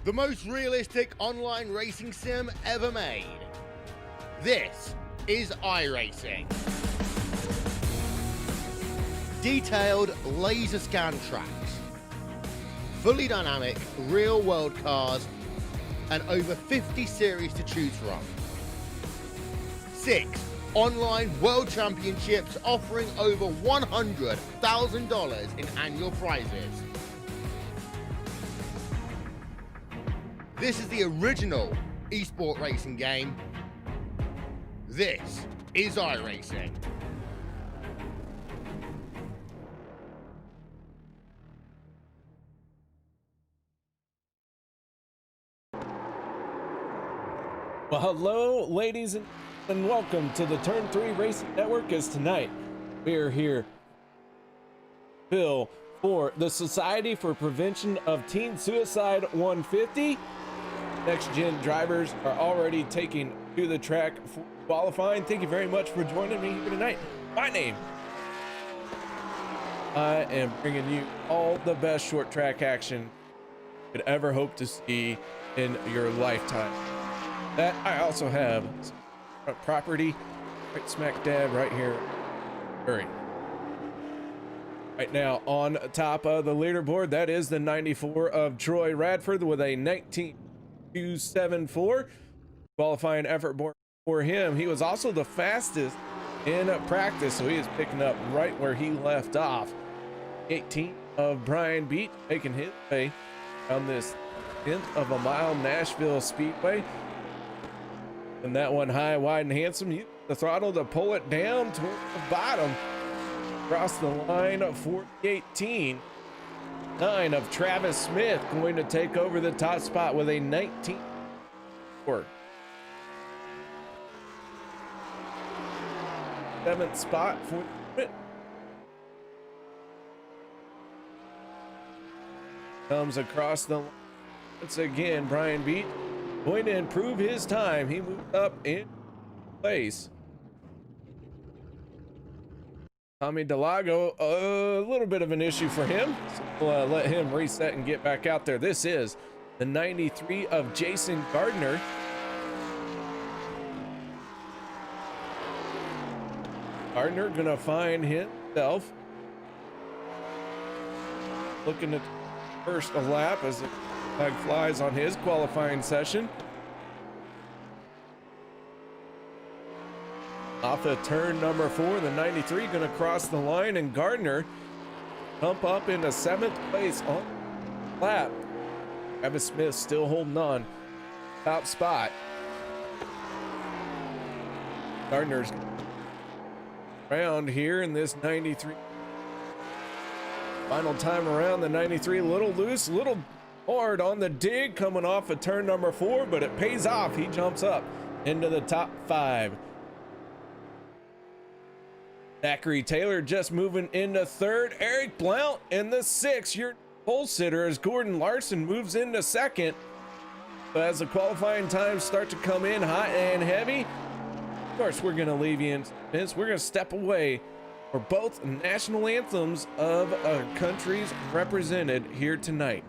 the most realistic online racing sim ever made. This is iRacing. Detailed laser scan tracks, fully dynamic real-world cars, and over 50 series to choose from. 6 online world championships offering over $100,000 in annual prizes. This is the original esport racing game. This is iRacing. Well, hello, ladies and welcome to the Turn 3 Racing Network. As tonight we are here, Bill, for the Society for Prevention of Teen Suicide 150. Next gen drivers are already taking to the track for qualifying. Thank you very much for joining me here tonight. My name, I am bringing you all the best short track action you could ever hope to see in your lifetime. That I also have property right smack dab right here. Hurry. Right now on top of the leaderboard, that is the 94 of Troy Radford with a 19.274 qualifying effort for him. He was also the fastest in practice, so he is picking up right where he left off. 18 of Brian Beat making his way on this 10th of a mile Nashville Speedway. And that one high, wide, and handsome. Use the throttle to pull it down toward the bottom. Across the line for the 18. 9 of Travis Smith going to take over the top spot with a 19.4. 7th spot for the comes across the line. Once again, Brian Beat going to improve his time. He moved up in place. Tommy Delago, a little bit of an issue for him. So we'll let him reset and get back out there. This is the 93 of Jason Gardner. Gardner gonna find himself looking at first a lap as the flag flies on his qualifying session. Off of turn number 4, the 93 gonna cross the line, and Gardner pump up into 7th place on the lap. Travis Smith still holding on top spot. Gardner's around here in this 93. Final time around, the 93 a little loose, a little hard on the dig coming off of turn number 4, but it pays off. He jumps up into the top 5. Zachary Taylor just moving into 3rd. Eric Blount in the 6th. Your pole sitter as Gordon Larson moves into 2nd. But as the qualifying times start to come in hot and heavy, of course, we're going to leave you in this. We're going to step away for both national anthems of countries represented here tonight.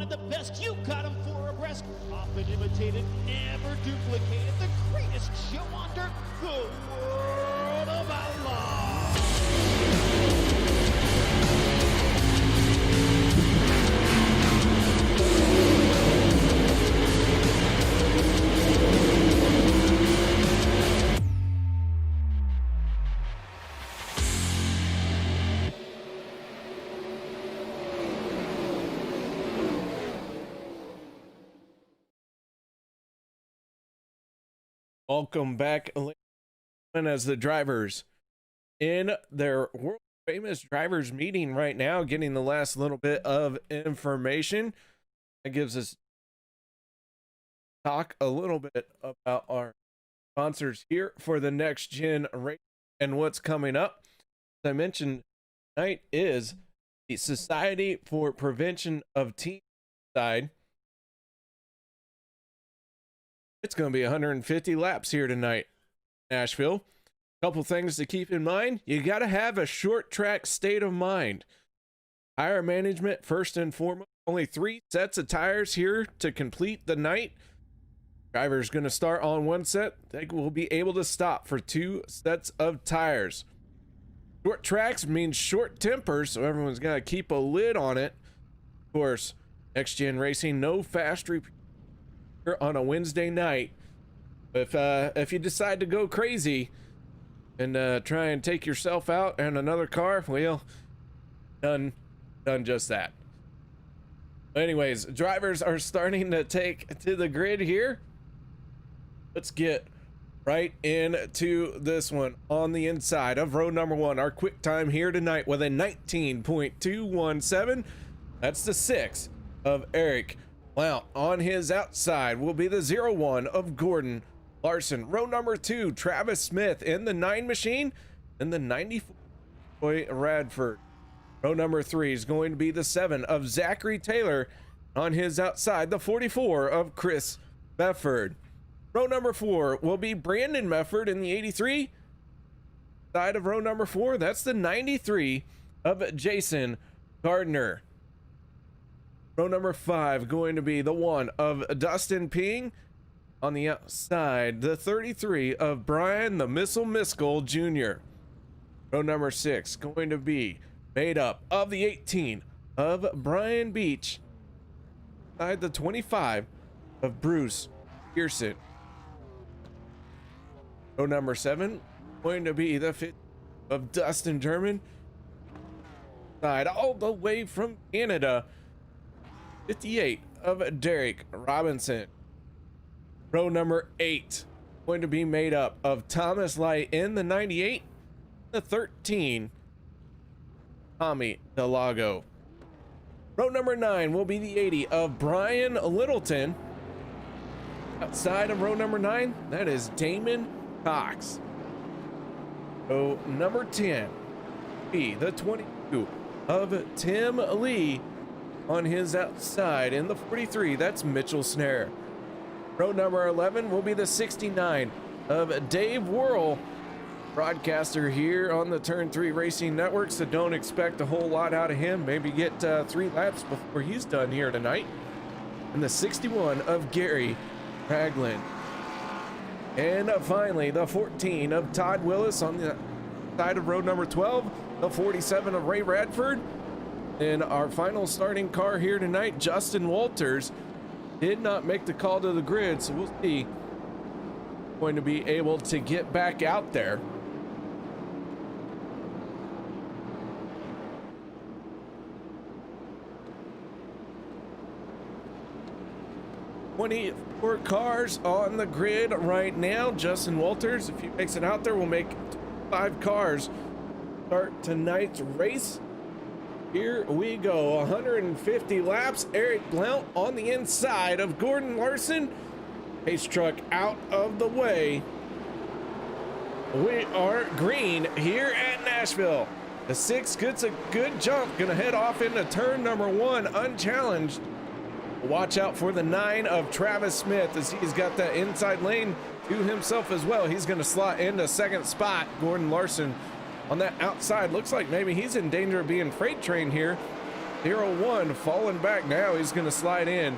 of the best. You got him 4 abreast. Often imitated, never duplicated. The greatest show on dirt. The World of Outlaws. Welcome back, as the drivers in their world famous drivers meeting right now, getting the last little bit of information that gives us talk a little bit about our sponsors here for the next gen race and what's coming up. As I mentioned, tonight is the Society for Prevention of Team Suicide. It's going to be 150 laps here tonight, Nashville. Couple things to keep in mind. You got to have a short track state of mind. Tire management first and foremost. Only 3 sets of tires here to complete the night. Driver's going to start on 1 set. They will be able to stop for 2 sets of tires. Short tracks means short tempers, so everyone's got to keep a lid on it. Of course, next gen racing, no fast repeat on a Wednesday night. If you decide to go crazy and try and take yourself out and another car, well, done just that. Anyways, drivers are starting to take to the grid here. Let's get right into this one. On the inside of row number 1, our quick time here tonight with a 19.217. That's the 6 of Eric Blount. On his outside will be the 01 of Gordon Larson. Row number 2, Travis Smith in the 9 machine, and the 94 Roy Radford. Row number 3 is going to be the 7 of Zachary Taylor. On his outside, the 44 of Chris Mefford. Row number 4 will be Brandon Mefford in the 83. Side of row number 4, that's the 93 of Jason Gardner. Row number 5 going to be the 1 of Dustin Ping. On the outside, the 33 of Brian the Missile Miskell Jr. Row number 6 going to be made up of the 18 of Brian Beach. Side the 25 of Bruce Pearson. Row number 7 going to be the 50 of Dustin German. Side all the way from Canada, 58 of Derek Robinson. Row number 8 going to be made up of Thomas Light in the 98, the 13 Tommy Delago. Row number 9 will be the 80 of Brian Littleton. Outside of row number 9, that is Damon Cox. Row number 10 be the 22 of Tim Lee. On his outside in the 43, that's Mitchell Snare. Row number 11 will be the 69 of Dave Worrell, broadcaster here on the Turn 3 Racing Network, so don't expect a whole lot out of him. Maybe get 3 laps before he's done here tonight. And the 61 of Gary Ragland. And finally, the 14 of Todd Willis on the side of row number 12, the 47 of Ray Radford. In our final starting car here tonight, Justin Walters did not make the call to the grid, so we'll see. Going to be able to get back out there. Four cars on the grid right now. Justin Walters, if he makes it out there, will make 5 cars start tonight's race. Here we go, 150 laps. Eric Blount on the inside of Gordon Larson. Pace truck out of the way. We are green here at Nashville. The 6 gets a good jump, gonna head off into turn number 1 unchallenged. Watch out for the 9 of Travis Smith as he's got that inside lane to himself as well. He's gonna slot into 2nd spot. Gordon Larson on that outside, looks like maybe he's in danger of being freight train here 0-1, falling back now. He's going to slide in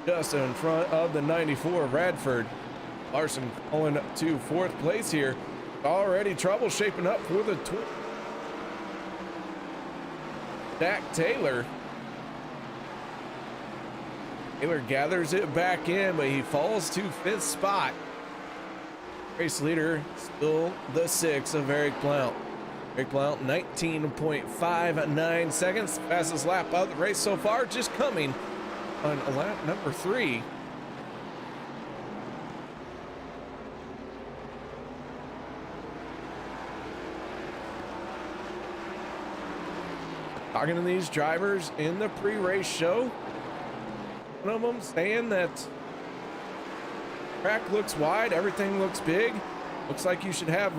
just in front of the 94 Radford. Larson falling to 4th place here. Already trouble shaping up for the Jack Taylor. Taylor gathers it back in, but he falls to 5th spot. Race leader still the 6 of Eric Blount. Eric Blount 19.59 seconds. Fastest lap of the race so far, just coming on lap number 3. Talking to these drivers in the pre-race show, one of them saying that track looks wide, everything looks big, looks like you should have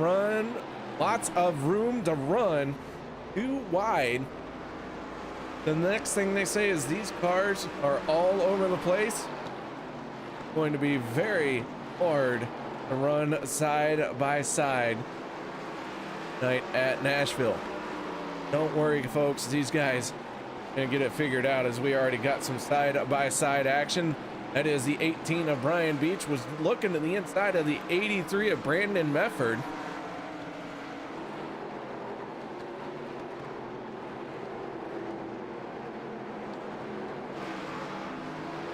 lots of room to run, too wide. The next thing they say is these cars are all over the place. Going to be very hard to run side by side tonight at Nashville. Don't worry, folks, these guys are gonna get it figured out, as we already got some side-by-side action. That is the 18 of Brian Beach was looking to the inside of the 83 of Brandon Mefford.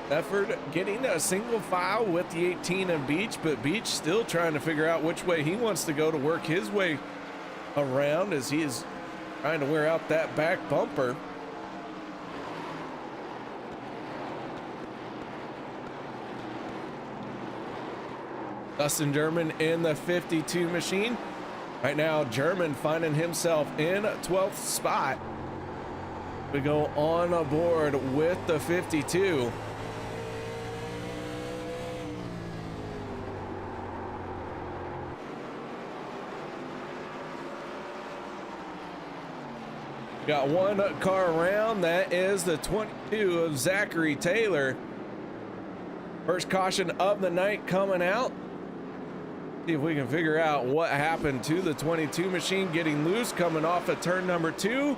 Mefford getting a single file with the 18 of Beach, but Beach still trying to figure out which way he wants to go to work his way around, as he is trying to wear out that back bumper. Dustin German in the 52 machine. Right now, German finding himself in 12th spot. We go on aboard with the 52. Got one car around. That is the 22 of Zachary Taylor. First caution of the night coming out. See if we can figure out what happened to the 22 machine, getting loose, coming off of turn number 2.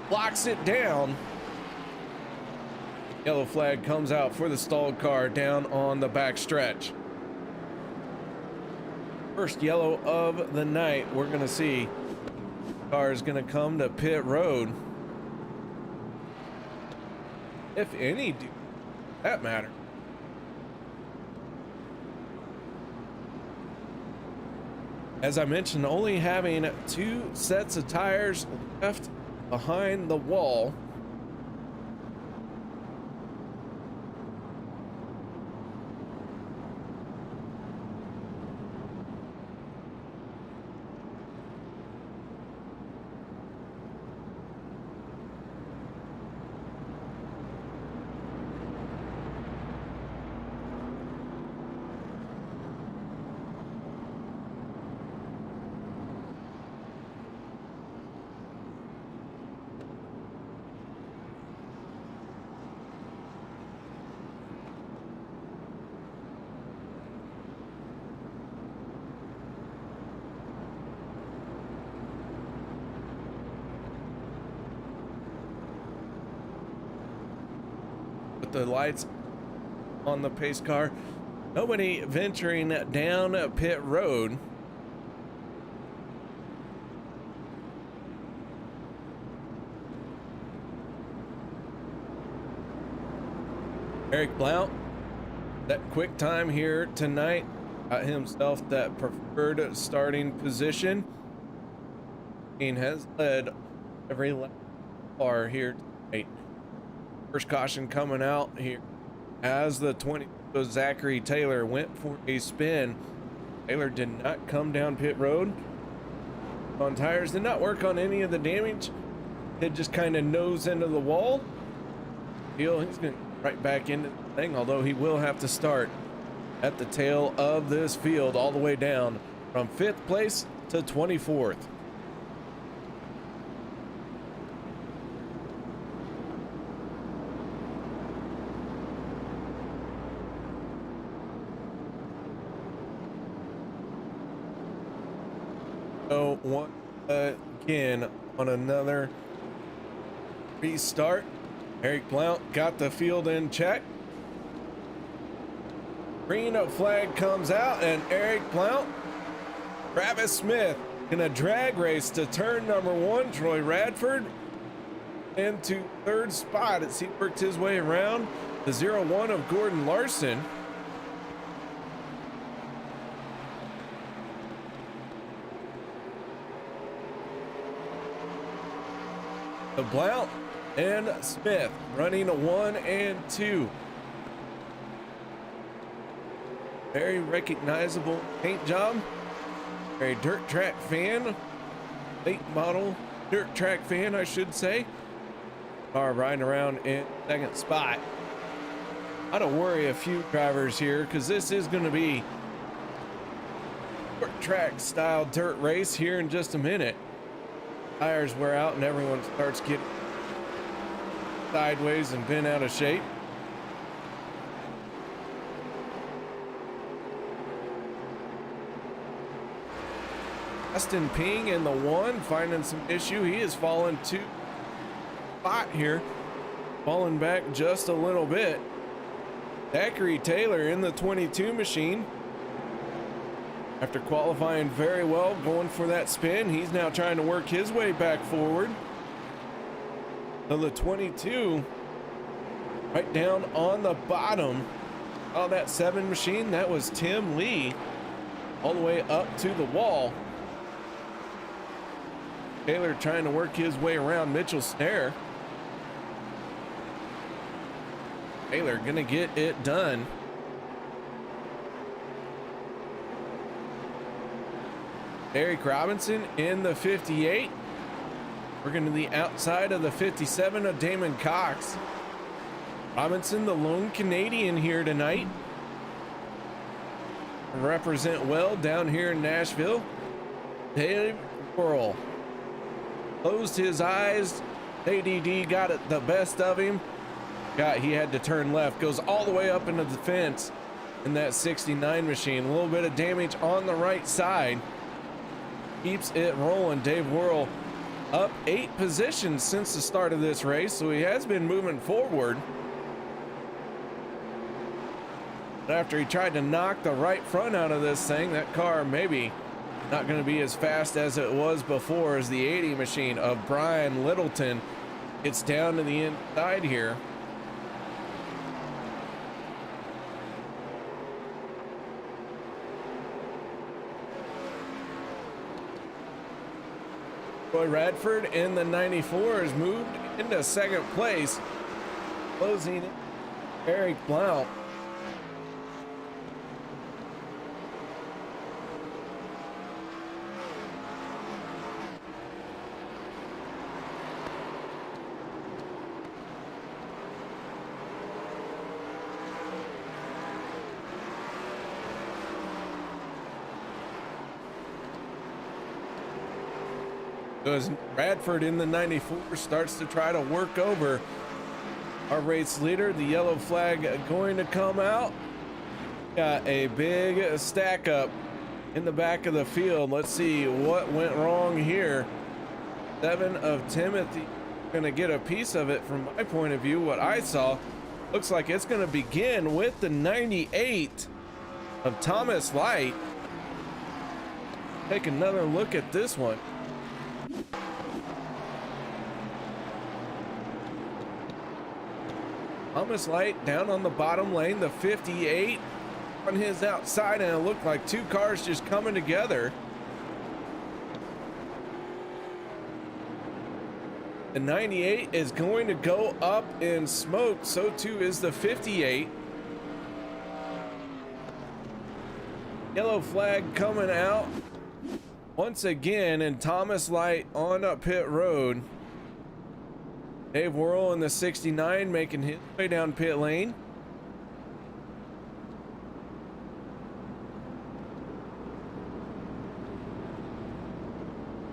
Locks it down. Yellow flag comes out for the stalled car down on the back stretch. First yellow of the night. We're going to see. Car is going to come to pit road, if any do that matter. As I mentioned, only having 2 sets of tires left behind the wall. The lights on the pace car. Nobody venturing down pit road. Eric Blount, that quick time here tonight, got himself that preferred starting position. He has led every lap car here tonight. First caution coming out here as the 20 Zachary Taylor went for a spin. Taylor did not come down pit road. On tires did not work on any of the damage. It just kind of nose into the wall. He's going to right back into the thing, although he will have to start at the tail of this field all the way down from 5th place to 24th. So once again on another Restart. Eric Blount got the field in check. Green flag comes out, and Eric Blount, Travis Smith in a drag race to turn number 1. Troy Radford into 3rd spot as he worked his way around the 0-1 of Gordon Larson. The Blount and Smith running a 1 and 2. Very recognizable paint job. Very dirt track fan. Late model dirt track fan, I should say. Car riding around in 2nd spot. I don't worry a few drivers here because this is going to be dirt track style dirt race here in just a minute. Tires wear out and everyone starts getting sideways and bent out of shape. Justin Ping in the 1 finding some issue. He has fallen 2 spot here, falling back just a little bit. Zachary Taylor in the 22 machine. After qualifying very well, going for that spin, he's now trying to work his way back forward. So the 22 right down on the bottom. Oh, that 7 machine, that was Tim Lee all the way up to the wall. Taylor trying to work his way around Mitchell Snare. Taylor gonna get it done. Eric Robinson in the 58. Working to the outside of the 57 of Damon Cox. Robinson, the lone Canadian here tonight. Represent well down here in Nashville. Dave Worrell closed his eyes. ADD got it the best of him. He had to turn left. Goes all the way up into the fence in that 69 machine. A little bit of damage on the right side. Keeps it rolling. Dave Worrell up 8 positions since the start of this race, so he has been moving forward. But after he tried to knock the right front out of this thing, that car maybe not going to be as fast as it was before, as the 80 machine of Brian Littleton gets down to the inside here. Troy Radford in the 94 has moved into 2nd place, closing Eric Blount. As Radford in the 94 starts to try to work over our race leader, the yellow flag going to come out. Got a big stack up in the back of the field. Let's see what went wrong here. 7 of Timothy gonna get a piece of it from my point of view. What I saw looks like it's gonna begin with the 98 of Thomas Light. Take another look at this one. Thomas Light down on the bottom lane, the 58 on his outside, and it looked like 2 cars just coming together. The 98 is going to go up in smoke, so too is the 58. Yellow flag coming out once again, and Thomas Light on up pit road. Dave Worrell in the 69 making his way down pit lane.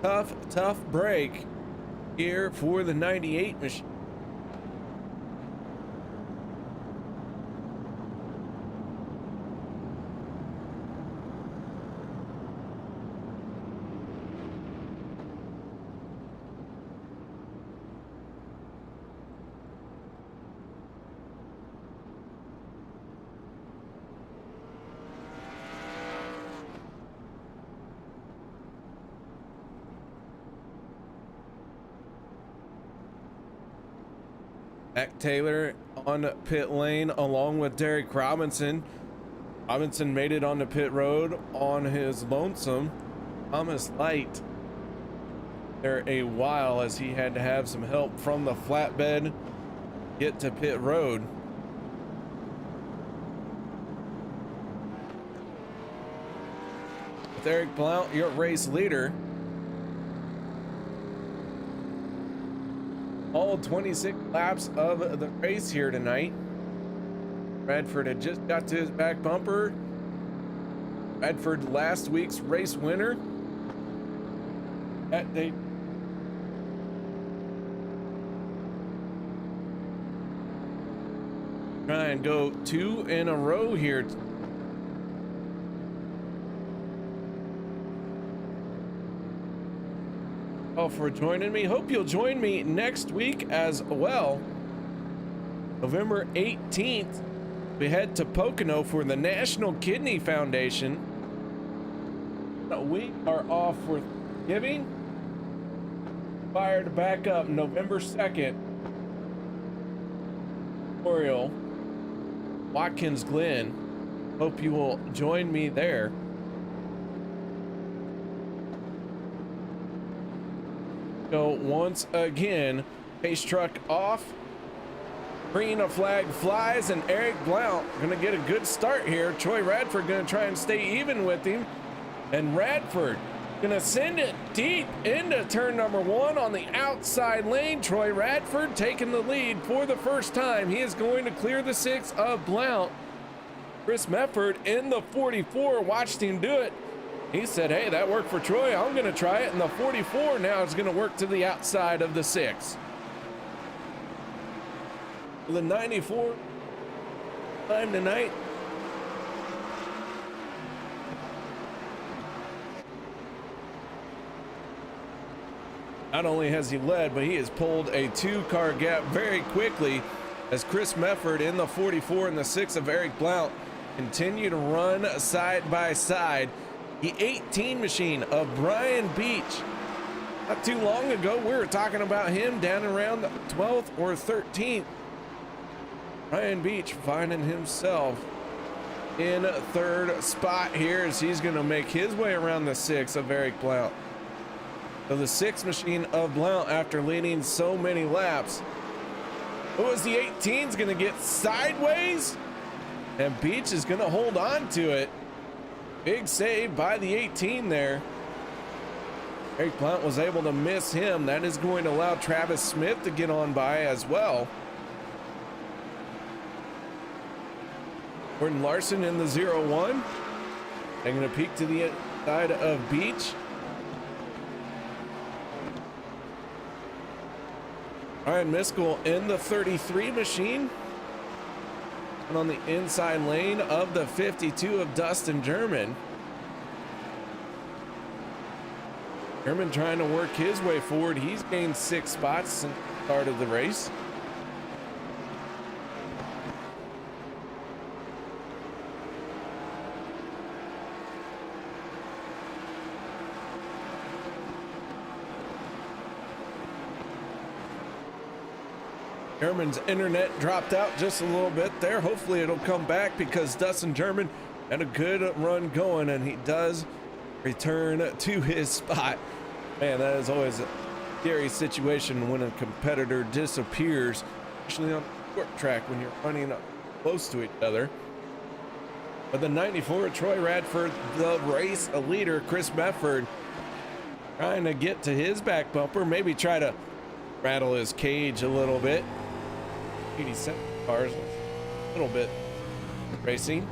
Tough break here for the 98 machine. Mac Taylor on pit lane along with Derek Robinson. Robinson made it onto pit road on his lonesome. Thomas Light there a while as he had to have some help from the flatbed get to pit road. With Eric Blount, your race leader. All 26 laps of the race here tonight. Radford had just got to his back bumper. Radford, last week's race winner. That day. Try and go 2 in a row here. All for joining me. Hope you'll join me next week as well. November 18th, we head to Pocono for the National Kidney Foundation. We are off for Thanksgiving. Fired back up November 2nd. Memorial, Watkins Glen. Hope you will join me there. So once again, pace truck off. Green flag flies, and Eric Blount gonna get a good start here. Troy Radford gonna try and stay even with him, and Radford gonna send it deep into turn number 1 on the outside lane. Troy Radford taking the lead for the first time. He is going to clear the 6 of Blount. Chris Mefford in the 44 watched him do it. He said, hey, that worked for Troy. I'm gonna try it. And the 44 now is gonna work to the outside of the 6. The 94 time tonight. Not only has he led, but he has pulled a 2-car gap very quickly as Chris Mefford in the 44 and the 6 of Eric Blount continue to run side by side. The 18 machine of Brian Beach. Not too long ago, we were talking about him down around the 12th or 13th. Brian Beach finding himself in 3rd spot here as he's going to make his way around the 6 of Eric Blount. So the 6 machine of Blount, after leading so many laps, was the 18's going to get sideways, and Beach is going to hold on to it. Big save by the 18 there. Eric Blount was able to miss him. That is going to allow Travis Smith to get on by as well. Gordon Larson in the 0-1. They're going to peek to the side of Beach. Ryan Miskell in the 33 machine. And on the inside lane of the 52 of Dustin German. German trying to work his way forward. He's gained 6 spots since the start of the race. German's internet dropped out just a little bit there. Hopefully it'll come back because Dustin German had a good run going, and he does return to his spot. Man, that is always a scary situation when a competitor disappears, especially on a short track when you're running close to each other. But the 94, Troy Radford, the race leader, Chris Mefford, trying to get to his back bumper, maybe try to rattle his cage a little bit. 87 cars, a little bit racing.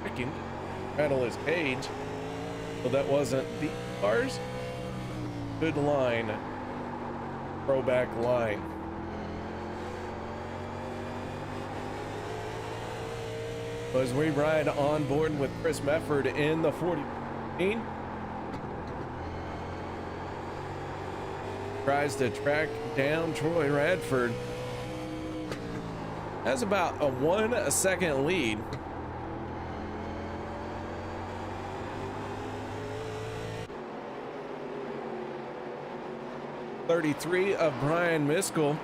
Freaking rattle his cage. Well, that wasn't the cars. Good line. Throwback line. As we ride on board with Chris Mefford in the 14. Tries to track down Troy Radford. Has about a 1 second lead. 33 of Brian Miskell.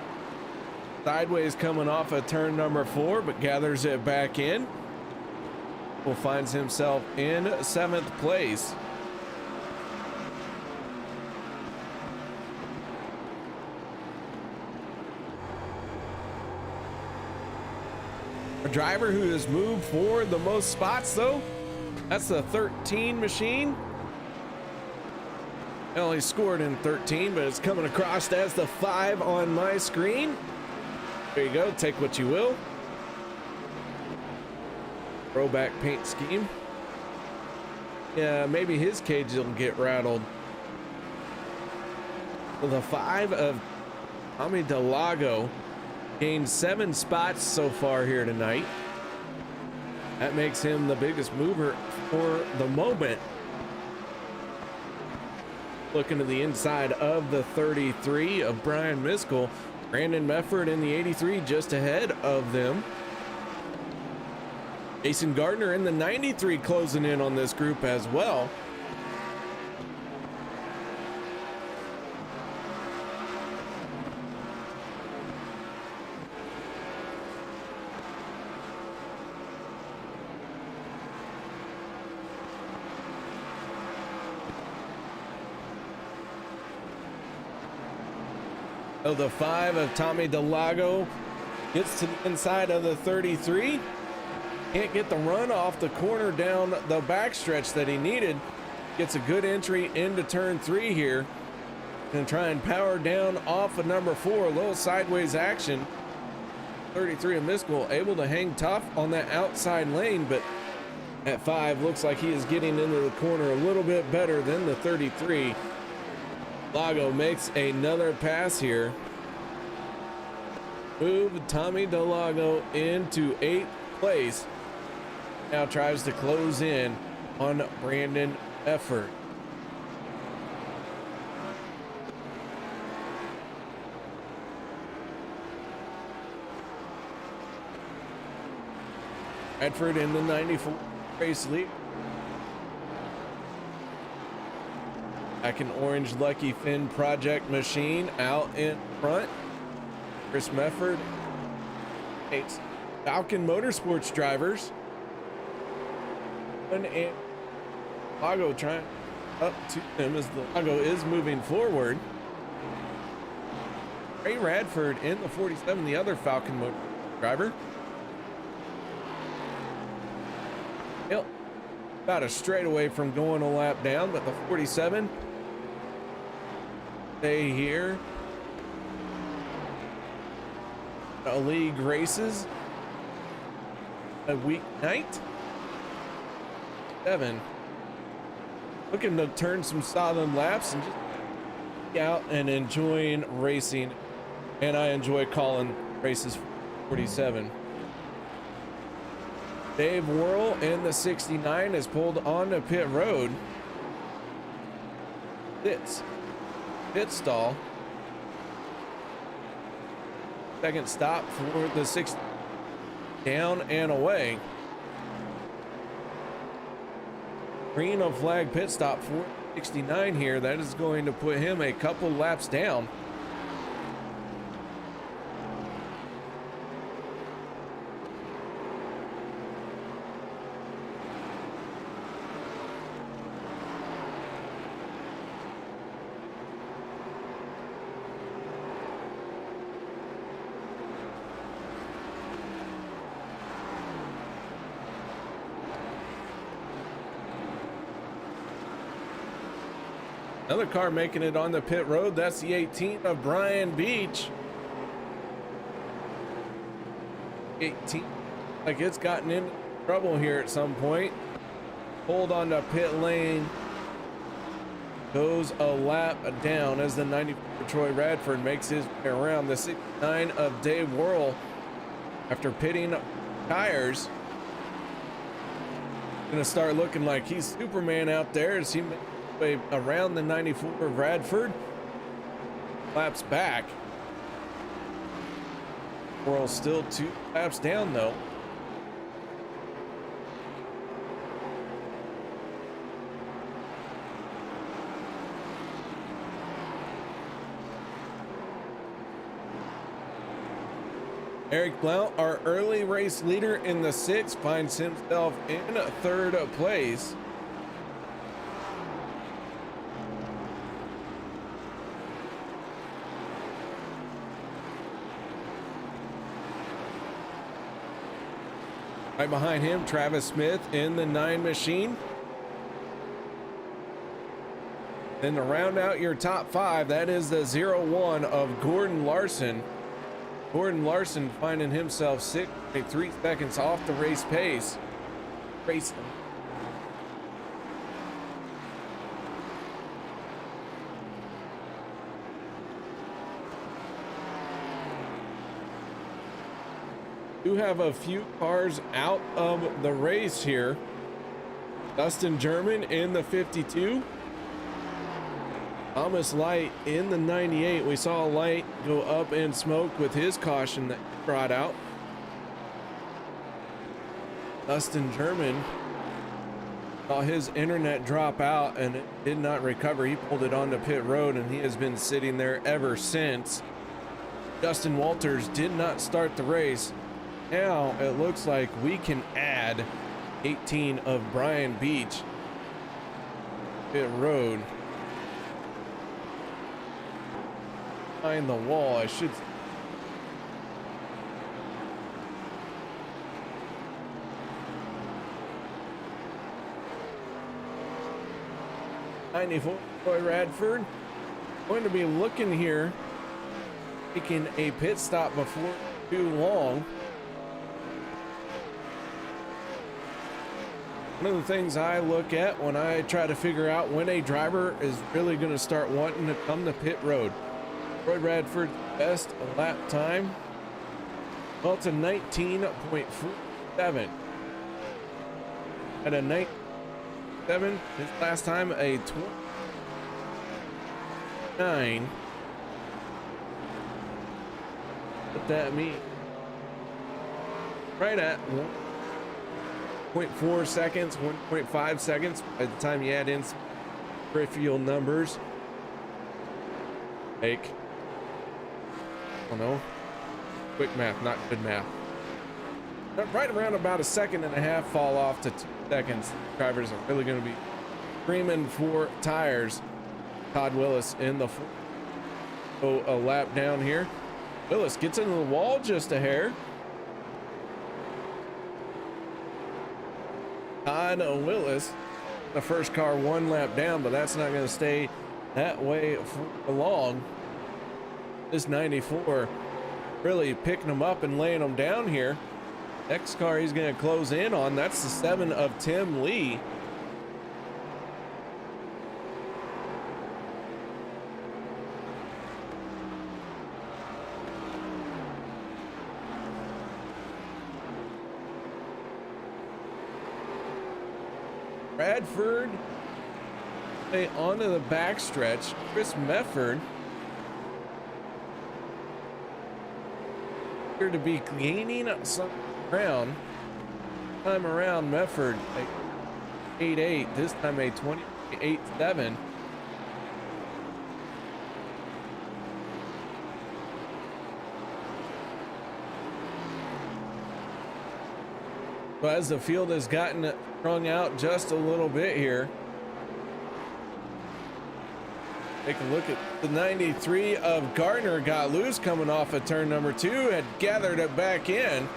Sideways coming off of turn number 4, but gathers it back in. Will finds himself in 7th place. A driver who has moved forward the most spots, though, that's the 13 machine. He only scored in 13, but it's coming across as the 5 on my screen. There you go, take what you will. Throwback paint scheme. Yeah, maybe his cage will get rattled. So the 5 of Tommy Delago gained 7 spots so far here tonight. That makes him the biggest mover for the moment. Looking to the inside of the 33 of Brian Miskell. Brandon Mefford in the 83 just ahead of them. Jason Gardner in the 93 closing in on this group as well. So the 5 of Tommy Delago gets to the inside of the 33. Can't get the run off the corner down the backstretch that he needed. Gets a good entry into turn 3 here. Gonna try and power down off of number 4. A little sideways action. 33 of Miskell able to hang tough on that outside lane, but at 5 looks like he is getting into the corner a little bit better than the 33. Lago makes another pass here. Move Tommy Delago into 8th place. Now tries to close in on Brandon Mefford. Medford in the 94 race lead. Back in orange Lucky Finn Project machine out in front. Chris Mefford. It's Falcon Motorsports drivers. And Lago trying up to him as the Lago is moving forward. Ray Radford in the 47, the other Falcon Motorsports driver. Yep. About a straightaway from going a lap down, but the 47 stay here. A league races a weeknight. 7 looking to turn some solid laps and just be out and enjoying racing, and I enjoy calling races. 47 Dave Worrell in the 69 is pulled onto pit road. Sits pit stall. Second stop for the 6 down and away. Green of flag pit stop for 69 here. That is going to put him a couple laps down. Another car making it on the pit road. That's the 18 of Brian Beach. 18, like it's gotten into trouble here at some point. Pulled on the pit lane. Goes a lap down as the 94 Troy Radford makes his way around. The 69 of Dave Worrell, after pitting tires, gonna start looking like he's Superman out there as he makes his way around the 94 of Radford. Laps back. Worrell still 2 laps down though. Eric Blount, our early race leader in the 6, finds himself in 3rd place. Right behind him, Travis Smith in the 9 machine. Then to round out your top 5, that is the 01 of Gordon Larson. Gordon Larson finding himself 6.3 seconds off the race pace. Racing. Do have a few cars out of the race here. Dustin German in the 52. Thomas Light in the 98. We saw Light go up in smoke with his caution that he brought out. Dustin German saw his internet drop out and it did not recover. He pulled it onto pit road and he has been sitting there ever since. Justin Walters did not start the race. Now it looks like we can add 18 of Brian Beach pit road. Behind the wall, I should. '94 Roy Radford going to be looking here, making a pit stop before too long. One of the things I look at when I try to figure out when a driver is really going to start wanting to come to pit road. Roy Radford's best lap time, well, it's a 19.47. At a 9.7, his last time a 29. What that means? Right at 1.4 seconds, 1.5 seconds by the time you add in some peripheral numbers. Like, I don't know, quick math, not good math. Right around about a second and a half fall off to 2 seconds. Drivers are really going to be screaming for tires. Todd Willis in the a lap down here. Willis gets into the wall just a hair. Todd Willis, the first car 1 lap down, but that's not going to stay that way for long. This 94 really picking them up and laying them down here. Next car he's going to close in on, that's the 7 of Tim Lee. Bradford onto the backstretch. Chris Mefford here to be gaining some ground. Time around Mefford 8.8, this time a 28.7. So as the field has gotten strung out just a little bit here, take a look at the 93 of Gardner. Got loose coming off of turn number 2, had gathered it back in.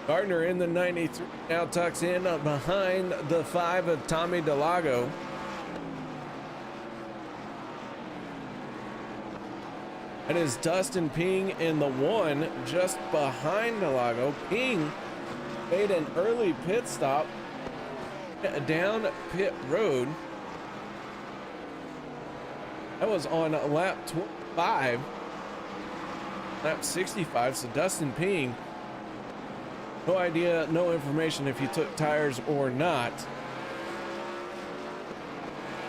Gardner in the 93 now tucks in behind the 5 of Tommy DeLago. That is Dustin Ping in the 1 just behind DeLago. Ping made an early pit stop down pit road. That was on lap 25, lap 65. So Dustin Ping, no idea, no information if he took tires or not.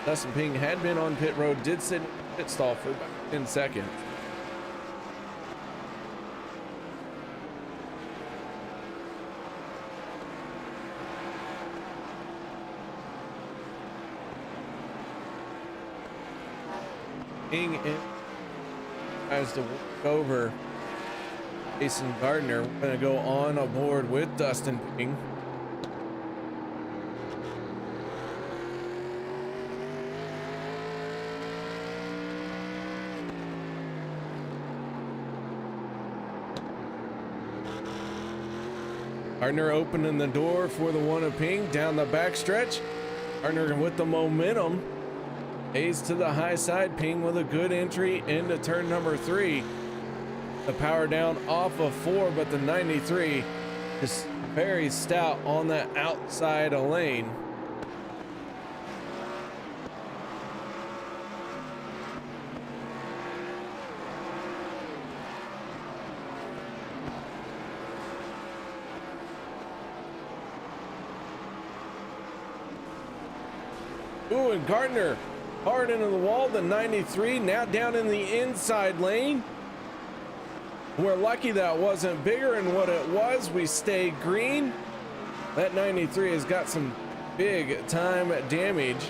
Dustin Ping had been on pit road, did sit in pit stall for about 10 seconds. Ping tries to work over Jason Gardner. We're going to go on aboard with Dustin Ping. Gardner opening the door for the one of Ping down the backstretch. Gardner with the momentum. A's to the high side. Ping with a good entry into turn number 3. The power down off of 4, but the 93 is very stout on that outside lane. Ooh, and Gardner hard into the wall. The 93 now down in the inside lane. We're lucky that wasn't bigger than what it was. We stayed green. That 93 has got some big time damage.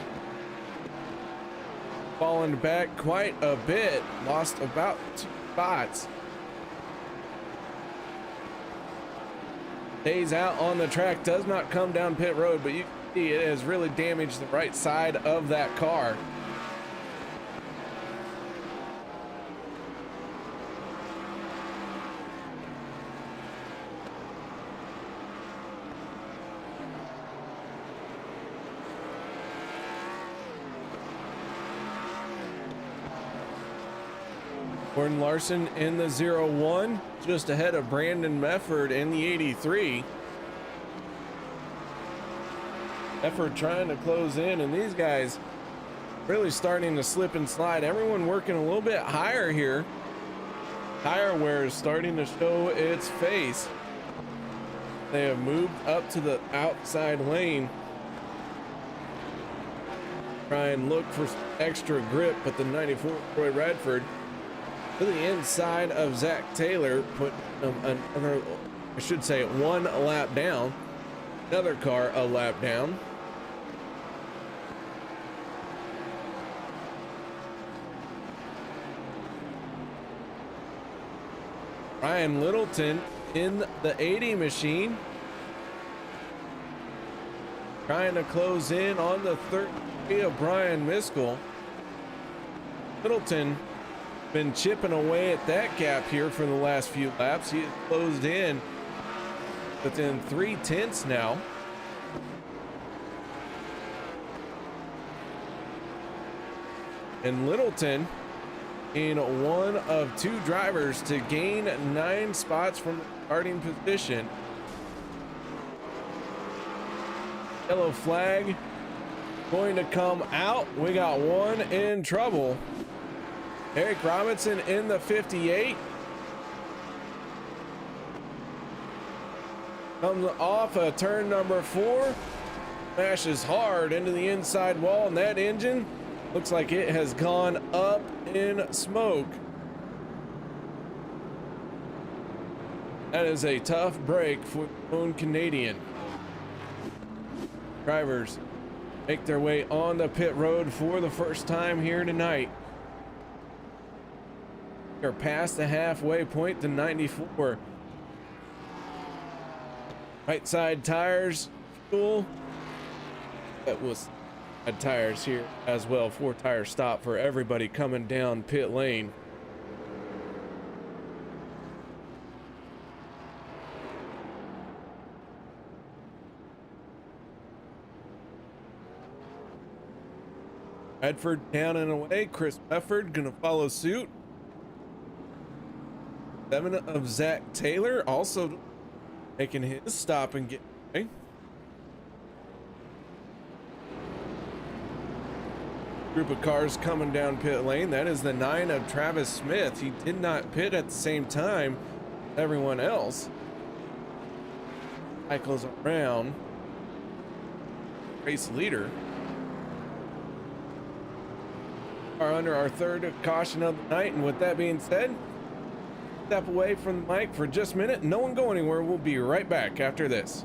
Fallen back quite a bit. Lost about 2 spots. Stays out on the track. Does not come down pit road, but you can see it has really damaged the right side of that car. Gordon Larson in the 01, just ahead of Brandon Mefford in the 83. Mefford trying to close in, and these guys really starting to slip and slide. Everyone working a little bit higher here. Tire wear is starting to show its face. They have moved up to the outside lane. Try and look for extra grip, but the 94 Troy Radford to the inside of Zach Taylor, put another, I should say, 1 lap down. Another car a lap down. Ryan Littleton in the 80 machine, trying to close in on the 30 of Brian Miskell. Littleton been chipping away at that gap here for the last few laps. He has closed in within 3/10 now. And Littleton in one of 2 drivers to gain 9 spots from the starting position. Yellow flag going to come out. We got one in trouble. Eric Robinson in the 58. Comes off a turn number 4. Smashes hard into the inside wall, and that engine looks like it has gone up in smoke. That is a tough break for the lone Canadian. Drivers make their way on the pit road for the first time here tonight. They're past the halfway point to 94. Right side tires, fuel. That was tires here as well. 4 tire stop for everybody coming down pit lane. Radford down and away. Chris Mefford gonna follow suit. 7 of Zach Taylor also making his stop and get away. Group of cars coming down pit lane. That is the 9 of Travis Smith. He did not pit at the same time as everyone else. Cycles around race leader. Are under our 3rd caution of the night, and with that being said, step away from the mic for just a minute. No one go anywhere. We'll be right back after this.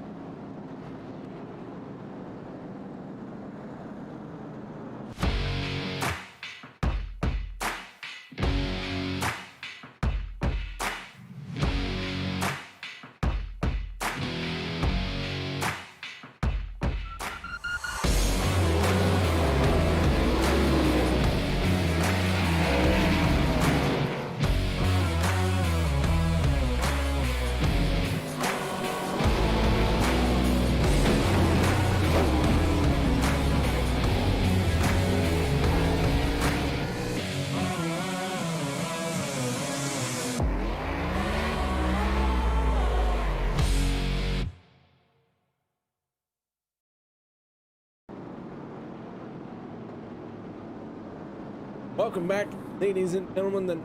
Welcome back, ladies and gentlemen. The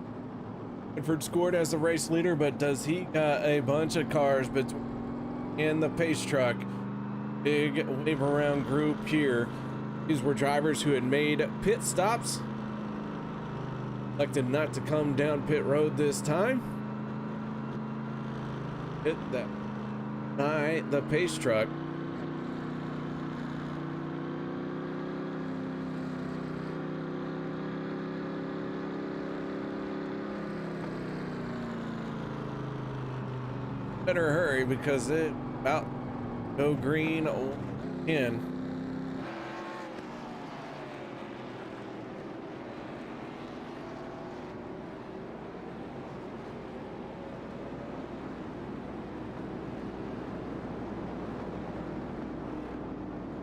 Bedford scored as the race leader, but does he got a bunch of cars between and the pace truck? Big wave around group here. These were drivers who had made pit stops, elected not to come down pit road this time. Hit that by the pace truck. Better hurry because it about go green in.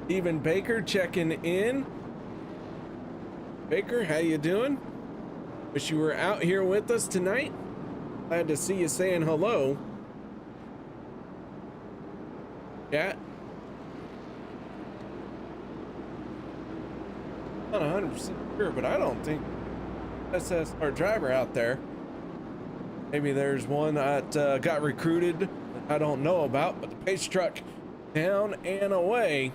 Stephen Baker checking in. Baker, how you doing? Wish you were out here with us tonight. Glad to see you saying hello. Yeah. Not 100% sure, but I don't think that's our driver out there. Maybe there's one that got recruited that I don't know about, but the pace truck down and away.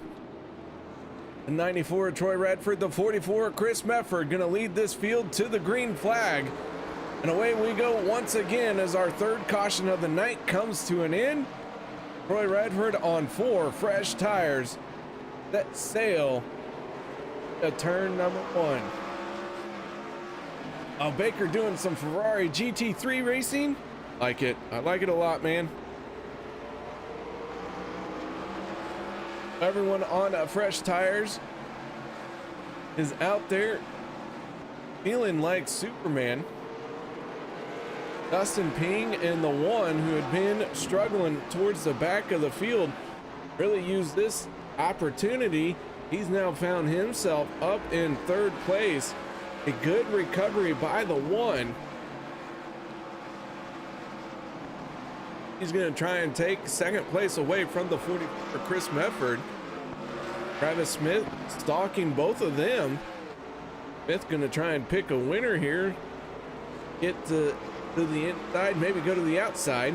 The 94 Troy Redford, the 44 Chris Mefford gonna lead this field to the green flag. And away we go once again as our third caution of the night comes to an end. Troy Redford on 4 fresh tires that sail at turn number 1. Baker doing some Ferrari GT3 racing. Like it. I like it a lot, man. Everyone on fresh tires is out there feeling like Superman. Dustin Ping and the one who had been struggling towards the back of the field really used this opportunity. He's now found himself up in third place. A good recovery by the one. He's going to try and take second place away from the 40 for Chris Mefford. Travis Smith stalking both of them. Smith going to try and pick a winner here. Get to the inside, maybe go to the outside.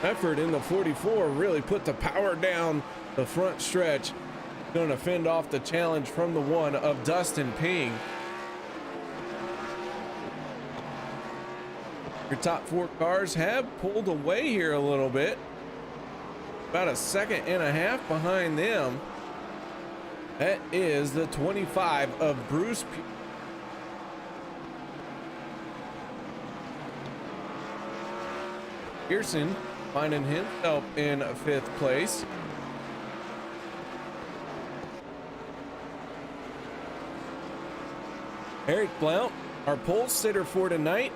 Mefford in the 44 really put the power down the front stretch. Going to fend off the challenge from the one of Dustin Ping. Your top 4 cars have pulled away here a little bit. About a second and a half behind them. That is the 25 of Bruce Pearson finding himself in 5th place. Eric Blount, our pole sitter for tonight.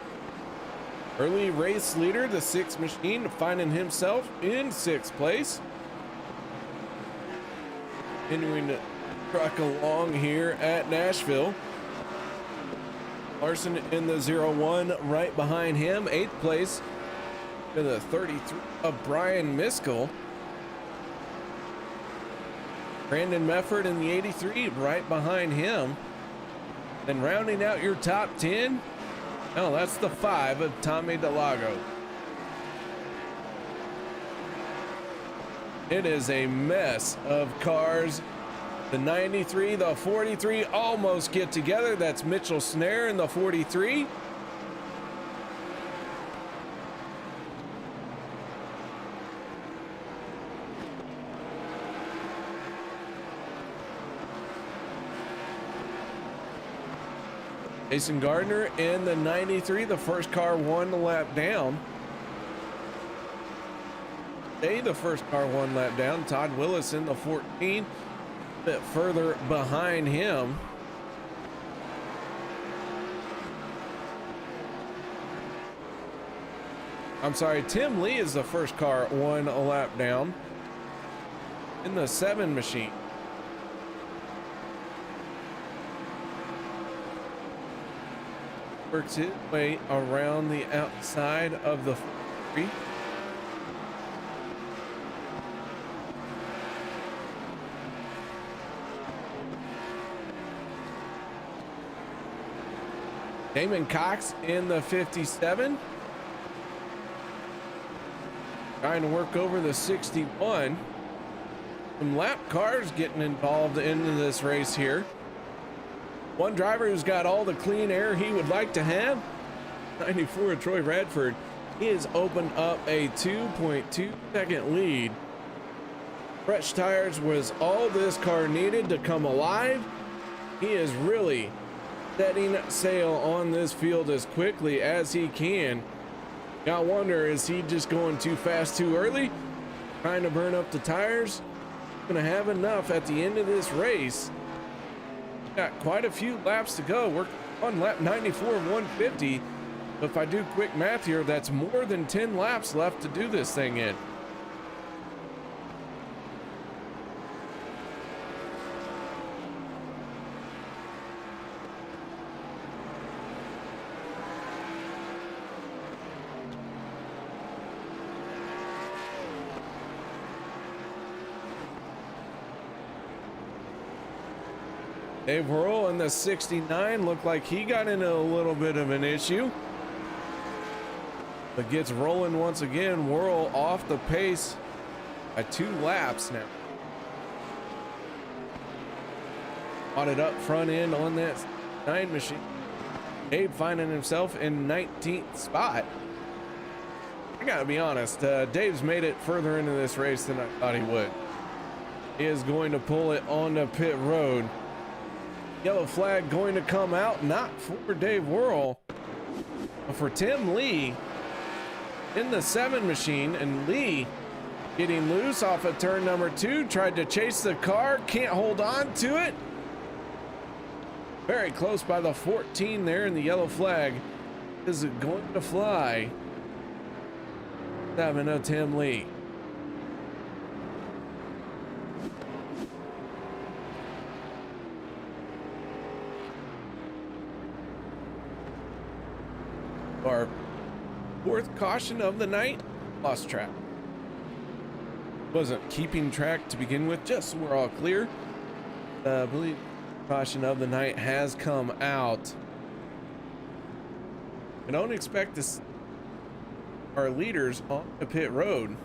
Early race leader, the 6 machine, finding himself in 6th place. Continuing to truck along here at Nashville. Larson in the 01 right behind him, 8th place. To the 33 of Brian Miskell. Brandon Mefford in the 83 right behind him. Then rounding out your top 10, oh, that's the 5 of Tommy DeLago. It is a mess of cars. The 93, the 43 almost get together. That's Mitchell Snare in the 43. Jason Gardner in the 93, the first car 1 lap down. The first car 1 lap down. Todd Willis in the 14, a bit further behind him. I'm sorry, Tim Lee is the first car 1 lap down in the 7 machine. Works his way around the outside of the 3. Damon Cox in the 57. Trying to work over the 61. Some lap cars getting involved into this race here. One driver who's got all the clean air he would like to have, 94 Troy Radford. He has opened up a 2.2 second lead. Fresh tires was all this car needed to come alive. He is really setting sail on this field as quickly as he can. Now I wonder, is he just going too fast too early? Trying to burn up the tires? Gonna have enough at the end of this race. Got quite a few laps to go. We're on lap 94 of 150. If I do quick math here, that's more than 10 laps left to do this thing in. Dave Worrell in the 69 looked like he got into a little bit of an issue, but gets rolling once again. Worrell off the pace by 2 laps now. Spotted up front end on that 9 machine. Dave finding himself in 19th spot. I gotta be honest, Dave's made it further into this race than I thought he would. He is going to pull it onto pit road. Yellow flag going to come out, not for Dave Worrell, but for Tim Lee in the 7 machine. And Lee getting loose off of turn number 2, tried to chase the car, can't hold on to it. Very close by the 14 there, and the yellow flag is going to fly. 7 of Tim Lee. Our 4th caution of the night, lost track. Wasn't keeping track to begin with, just so we're all clear. I believe caution of the night has come out. I don't expect this our leaders on the pit road.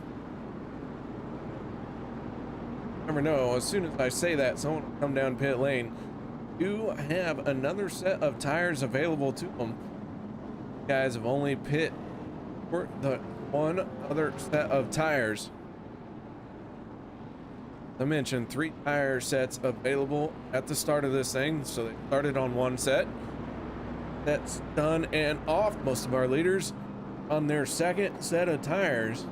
Never know, as soon as I say that, someone will come down pit lane. Do have another set of tires available to them. Guys have only pit for the one other set of tires. I mentioned 3 tire sets available at the start of this thing, so they started on 1 set. That's done and off. Most of our leaders on their 2nd set of tires.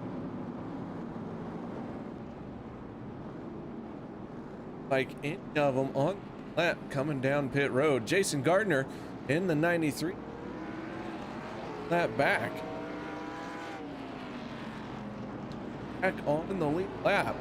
Like any of them on lap coming down pit road. Jason Gardner in the 93. That back on the lead lap.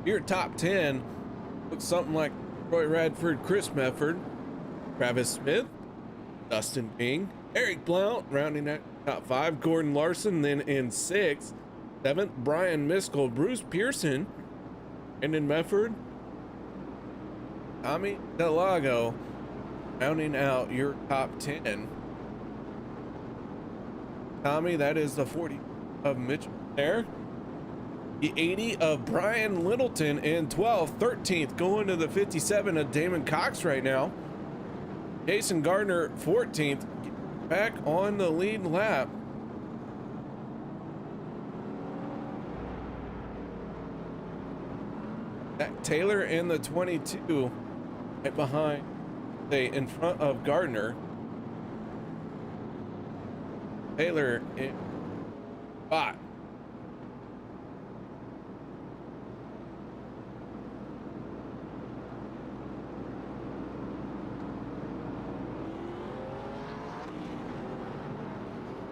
Your top 10 looks something like Troy Radford, Chris Mefford, Travis Smith, Dustin Bing, Eric Blount rounding out top 5, Gordon Larson then in 6th, 7th, Brian Miskell, Bruce Pearson, and in Mefford, Tommy Delago rounding out your top 10. Tommy, that is the 40 of Mitchell there. The 80 of Brian Littleton in 12th, 13th, going to the 57 of Damon Cox right now. Jason Gardner, 14th, back on the lead lap. Zach Taylor in the 22, right behind, in front of Gardner. Taylor in 5.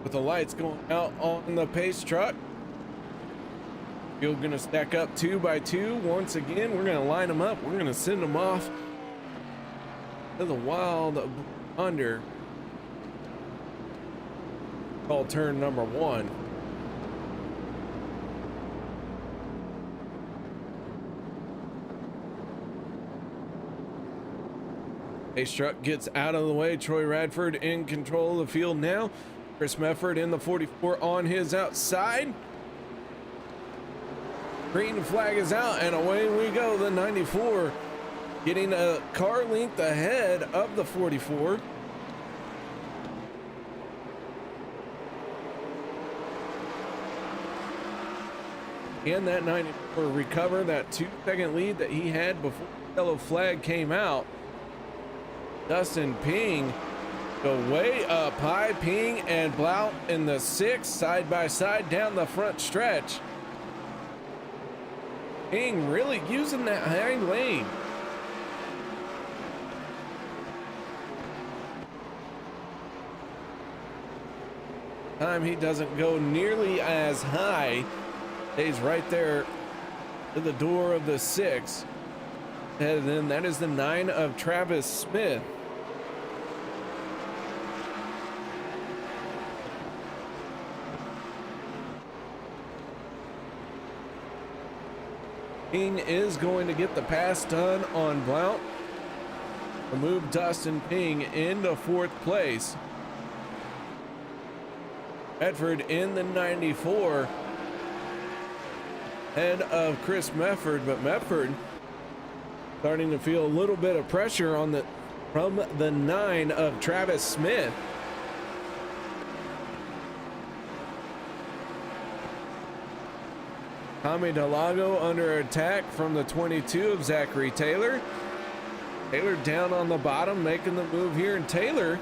With the lights going out on the pace truck, You're going to stack up 2 by 2. Once again, we're going to line them up. We're going to send them off to the wild under. Call turn number 1. Ace truck gets out of the way. Troy Radford in control of the field now. Chris Mefford in the 44 on his outside. Green flag is out and away we go. The 94 getting a car length ahead of the 44. And that 94 recover that 2-second lead that he had before the yellow flag came out. Dustin Ping go way up high. Ping and Blount in the 6 side by side down the front stretch. Ping really using that high lane. Time he doesn't go nearly as high. Stays right there to the door of the 6. And then that is the 9 of Travis Smith. Ping is going to get the pass done on Blount to move Dustin Ping into 4th place. Medford in the 94 head of Chris Mefford, but Mefford starting to feel a little bit of pressure on the from the 9 of Travis Smith. Tommy Delago under attack from the 22 of Zachary Taylor. Taylor down on the bottom, making the move here, and Taylor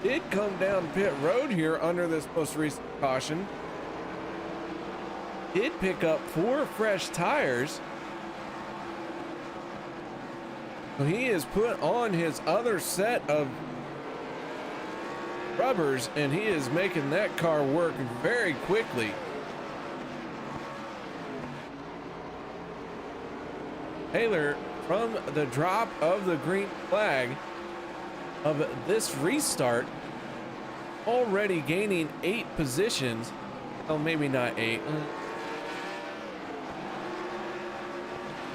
did come down pit road here under this most recent caution. Did pick up 4 fresh tires. So he has put on his other set of rubbers, and he is making that car work very quickly. Taylor, from the drop of the green flag of this restart, already gaining 8 positions. Oh, maybe not 8.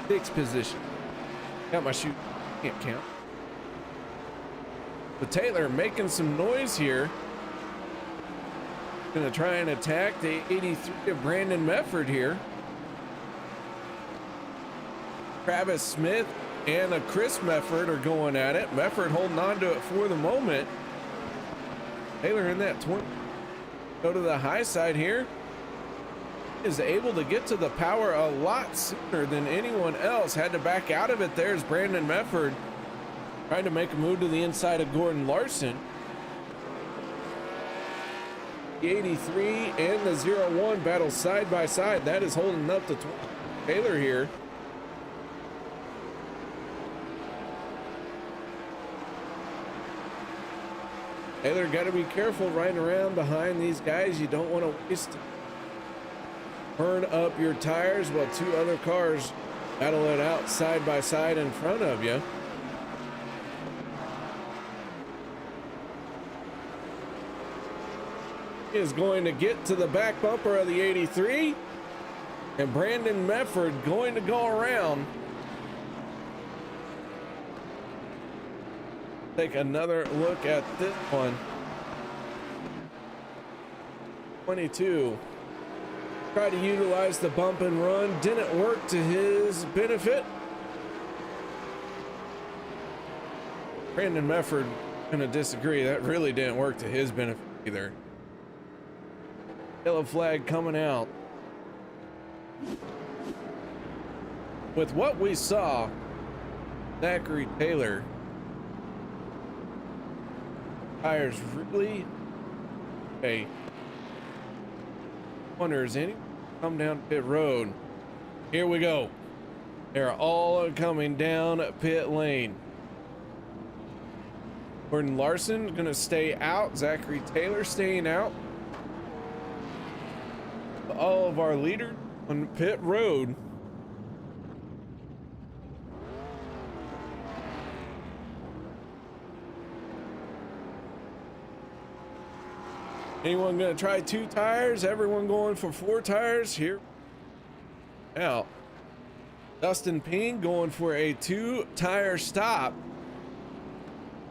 6 positions. Got my shoe. Can't count. But Taylor making some noise here. Gonna try and attack the 83 of Brandon Mefford here. Travis Smith and a Chris Mefford are going at it. Mefford holding on to it for the moment. Taylor in that 20. Go to the high side here. Is able to get to the power a lot sooner than anyone else. Had to back out of it. There's Brandon Mefford trying to make a move to the inside of Gordon Larson. The 83 and the 01 battle side by side. That is holding up the Taylor here. Taylor got to be careful riding around behind these guys. You don't want to waste, burn up your tires while 2 other cars battle it out side by side in front of you. He is going to get to the back bumper of the 83, and Brandon Mefford going to go around. Take another look at this one. 22. Tried to utilize the bump and run. Didn't work to his benefit. Brandon Mefford gonna disagree. That really didn't work to his benefit either. Yellow flag coming out. With what we saw, Zachary Taylor tires really wonders any come down pit road. Here we go. They're all coming down pit lane. Gordon Larson gonna stay out. Zachary Taylor staying out. All of our leaders on pit road. Anyone gonna try 2 tires? Everyone going for 4 tires here. Now, Dustin Ping going for a 2-tire stop.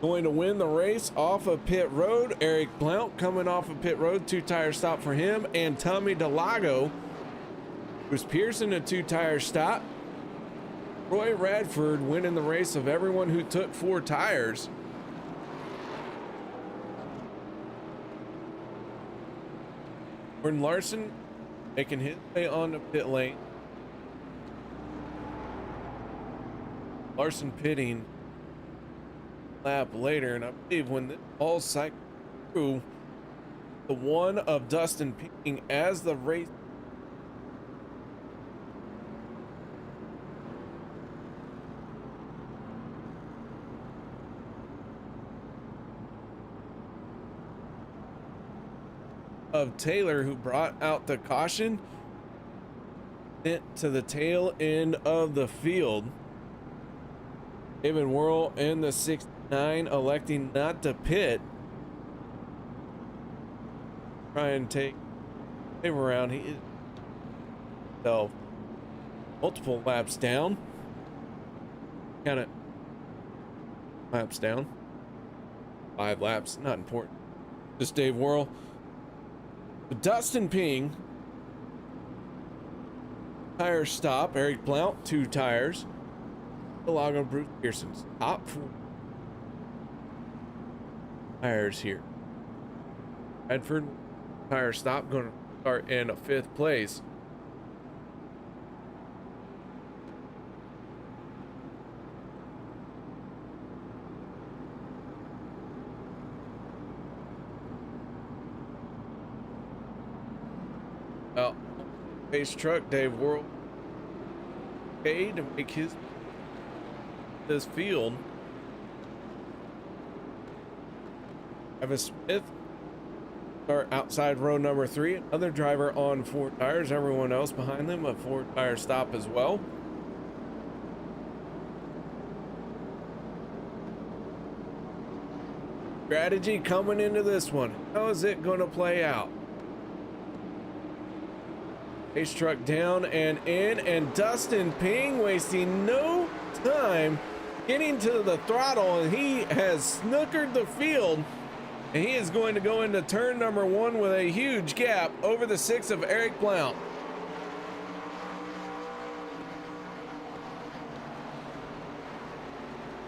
Going to win the race off of pit road. Eric Blount coming off of pit road, 2-tire stop for him. And Tommy DeLago, Bruce Pearson, a 2-tire stop. Roy Radford winning the race of everyone who took 4 tires. Gordon Larson making his way on the pit lane. Larson pitting lap later, and I believe when this all cycled through, the one of Dustin Ping as the race of Taylor, who brought out the caution, went to the tail end of the field. David Worrell in the 69 electing not to pit. Try and take him around. He is so multiple laps down. Kind of laps down. 5 laps, not important. Just Dave Worrell. Dustin Ping, tire stop. Eric Blount, 2 tires. DeLago, Bruce Pearson's top 4 tires here. Radford, tire stop, going to start in 5th place. Well, pace truck Dave Worrell paid to make this field. Travis Smith start outside row number 3. Another driver on 4 tires. Everyone else behind them a 4-tire stop as well. Strategy coming into this one. How is it going to play out? Pace truck down and in, and Dustin Ping wasting no time getting to the throttle, and he has snookered the field, and he is going to go into turn number 1 with a huge gap over the 6 of Eric Blount.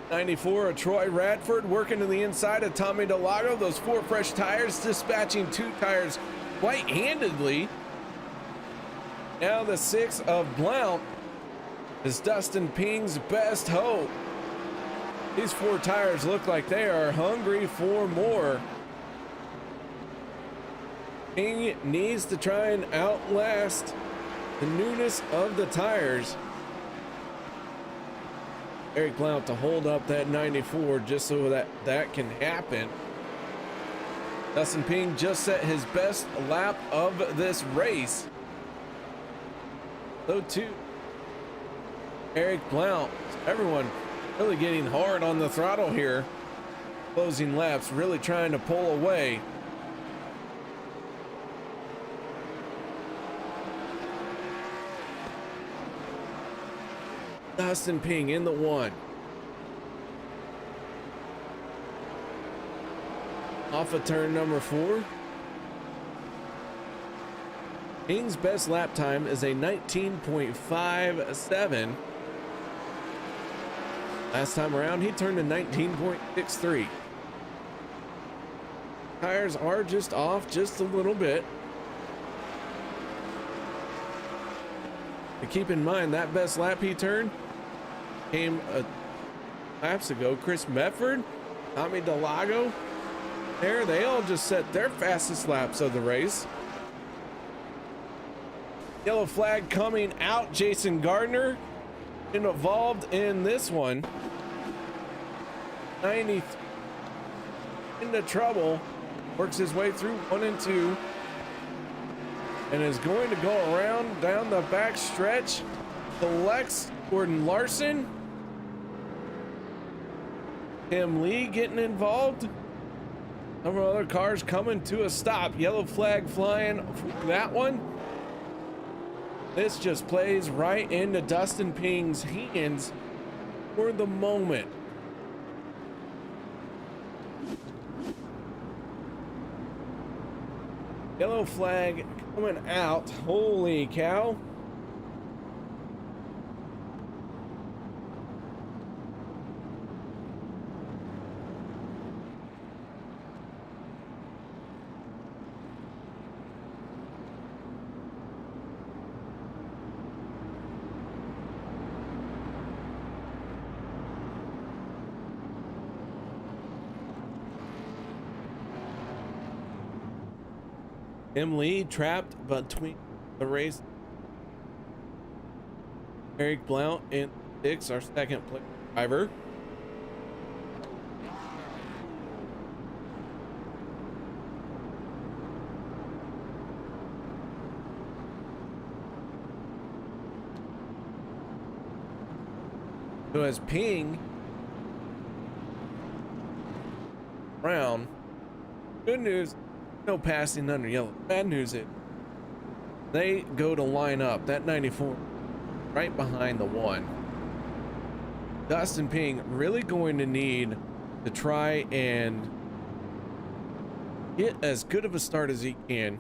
'94 of Troy Radford working to the inside of Tommy DeLago. Those 4 fresh tires, dispatching 2 tires quite handedly. Now the 6 of Blount is Dustin Ping's best hope. These 4 tires look like they are hungry for more. Ping needs to try and outlast the newness of the tires. Eric Blount to hold up that 94 just so that can happen. Dustin Ping just set his best lap of this race. So too, Eric Blount. Everyone really getting hard on the throttle here. Closing laps, really trying to pull away. Dustin Ping in the 1. Off of turn number 4. Ping's best lap time is a 19.57. Last time around, he turned a 19.63. Tires are just off just a little bit. But keep in mind that best lap he turned came laps ago. Chris Medford, Tommy DeLago, they all just set their fastest laps of the race. Yellow flag coming out. Jason Gardner involved in this one. 90 into trouble. Works his way through 1 and 2. and is going to go around down the back stretch. Selects Gordon Larson. Tim Lee getting involved. Several other cars coming to a stop. Yellow flag flying for that one. This just plays right into Dustin Ping's hands for the moment. Yellow flag coming out. Holy cow. Tim Lee trapped between the race. Eric Blount in 6, our second place driver. So as Ping Brown, good news, no passing under yellow. Bad news is they go to line up that 94 right behind the 1. Dustin Ping really going to need to try and get as good of a start as he can.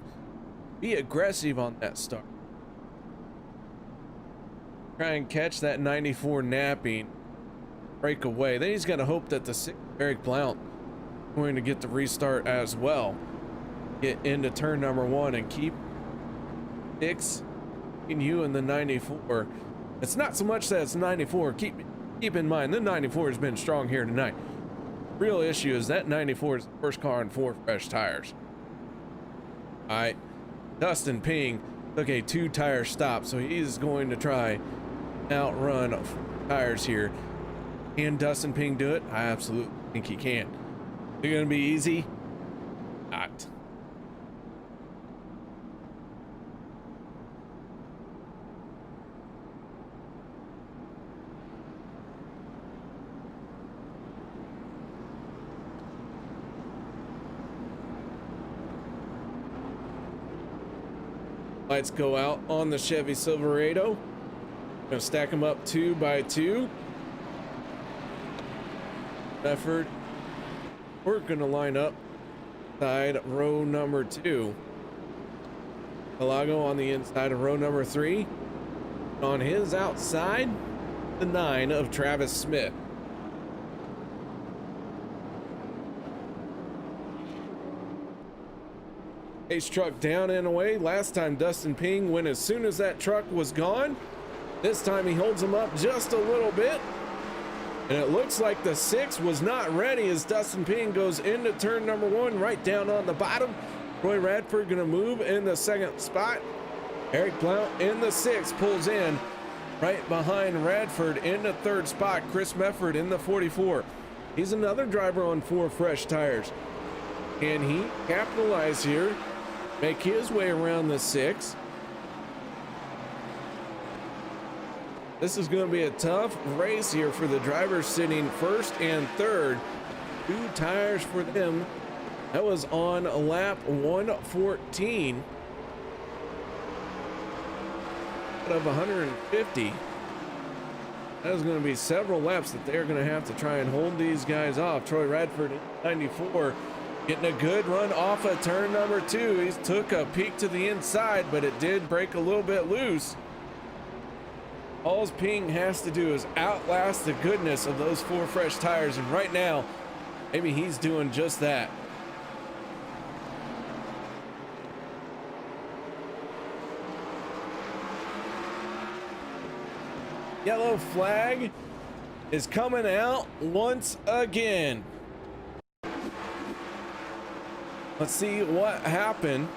Be aggressive on that start. Try and catch that 94 napping, break away. Then he's got to hope that the 6 Eric Blount going to get the restart as well. Get into turn number 1 and keep 6 in you in the 94. It's not so much that it's 94. Keep in mind the 94 has been strong here tonight. Real issue is that 94 is the first car on 4 fresh tires. All right, Dustin Ping took a 2-tire stop, so he's going to try outrun tires here. Can Dustin Ping do it? I absolutely think he can. Is it going to be easy? Not. Lights go out on the Chevy Silverado. Gonna stack them up 2 by 2. Effort. We're gonna line up side row number 2. Pelago on the inside of row number 3. On his outside, the 9 of Travis Smith. Ace truck down and away. Last time Dustin Ping went as soon as that truck was gone. This time he holds him up just a little bit. And it looks like the 6 was not ready as Dustin Ping goes into turn number 1 right down on the bottom. Roy Radford gonna move in the 2nd spot. Eric Blount in the 6 pulls in right behind Radford in the 3rd spot. Chris Mefford in the 44. He's another driver on 4 fresh tires. Can he capitalize here? Make his way around the 6. This is going to be a tough race here for the drivers sitting 1st and 3rd. 2 tires for them. That was on lap 114 out of 150. That is going to be several laps that they're going to have to try and hold these guys off. Troy Radford in 94. Getting a good run off of turn number 2. He took a peek to the inside, but it did break a little bit loose. All Ping has to do is outlast the goodness of those 4 fresh tires, and right now, maybe he's doing just that. Yellow flag is coming out once again. Let's see what happened.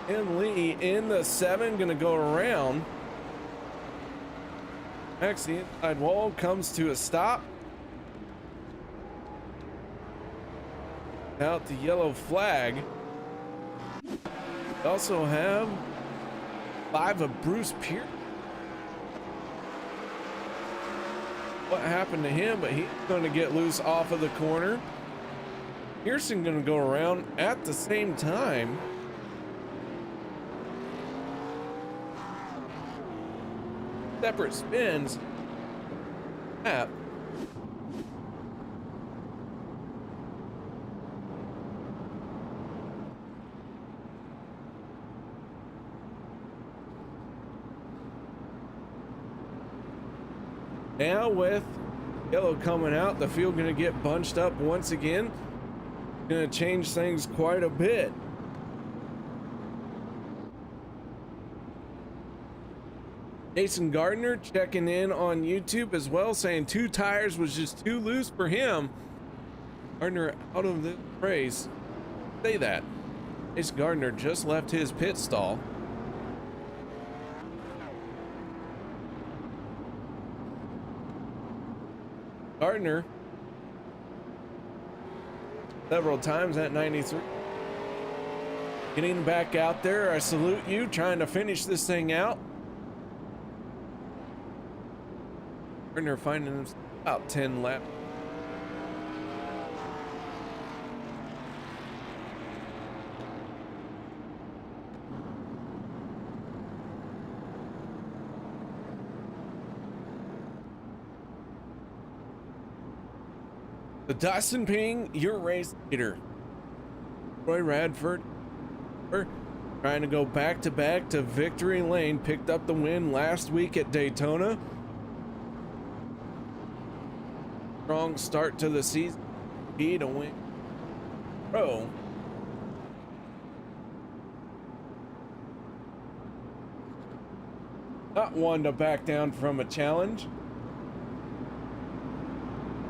Tim Lee in the 7, gonna go around. Next, the inside wall comes to a stop. out the yellow flag. We also have 5 of Bruce Pierce. What happened to him, but he's going to get loose off of the corner. Pearson going to go around at the same time. Separate spins. Lap. Now with yellow coming out, the field going to get bunched up once again. Going to change things quite a bit. Jason Gardner checking in on YouTube as well, saying 2 tires was just too loose for him. Gardner out of the race. Say that. Jason Gardner just left his pit stall. Gardner several times at 93. Getting back out there, I salute you, trying to finish this thing out. Gardner finding himself about 10 laps. The Dustin Ping, your race leader. Troy Radford trying to go back to victory lane. Picked up the win last week at Daytona. Strong start to the season. Key to win. Pro. Not one to back down from a challenge.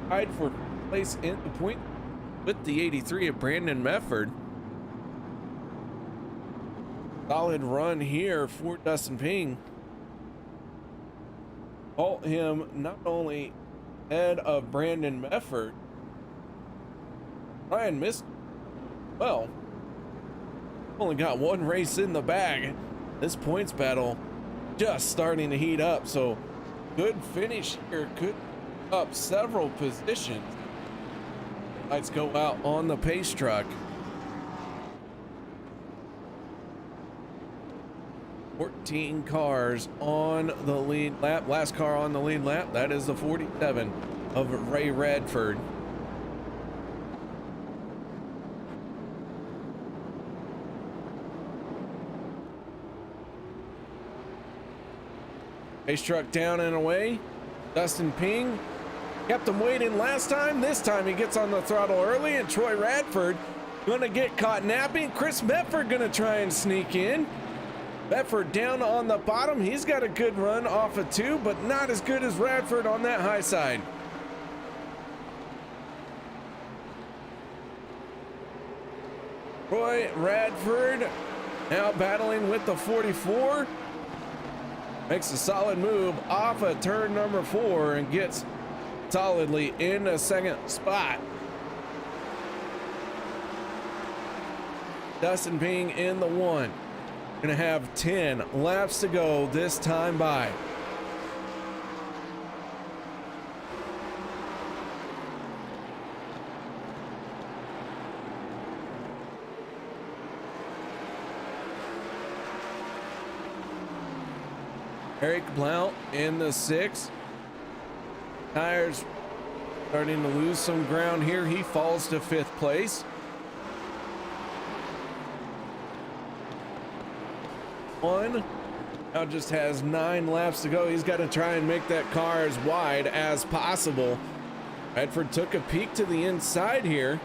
Tied for place in the point with the 83 of Brandon Mefford. Solid run here for Dustin Ping. Halt him not only ahead of Brandon Mefford. Ryan missed. Well, only got 1 race in the bag. This points battle just starting to heat up, so good finish here. Could up several positions. Lights go out on the pace truck. 14 cars on the lead lap. Last car on the lead lap, that is the 47 of Ray Radford. Pace truck down and away. Dustin Ping kept him waiting last time. This time he gets on the throttle early, and Troy Radford gonna get caught napping. Chris Mefford gonna try and sneak in. Mefford down on the bottom. He's got a good run off of 2, but not as good as Radford on that high side. Troy Radford now battling with the 44. Makes a solid move off of turn number 4 and gets solidly in the second spot. Dustin Ping in the 1. Gonna have 10 laps to go this time by. Eric Blount in the 6. Tires starting to lose some ground here. He falls to 5th place. One now just has 9 laps to go. He's got to try and make that car as wide as possible. Radford took a peek to the inside here.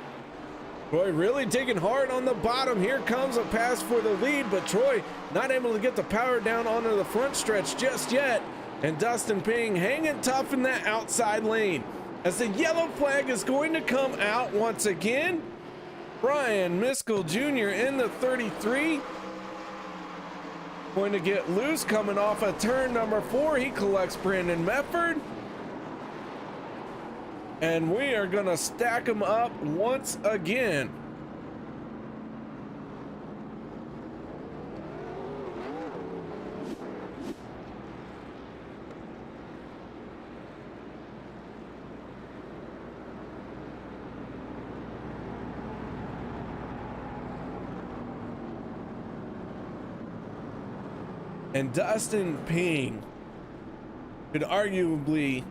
Troy really digging hard on the bottom. Here comes a pass for the lead, but Troy not able to get the power down onto the front stretch just yet. And Dustin Ping hanging tough in that outside lane. As the yellow flag is going to come out once again. Brian Miskell Jr. in the 33. Going to get loose coming off of turn number 4. He collects Brandon Mefford. And we are going to stack them up once again. And Dustin Ping could arguably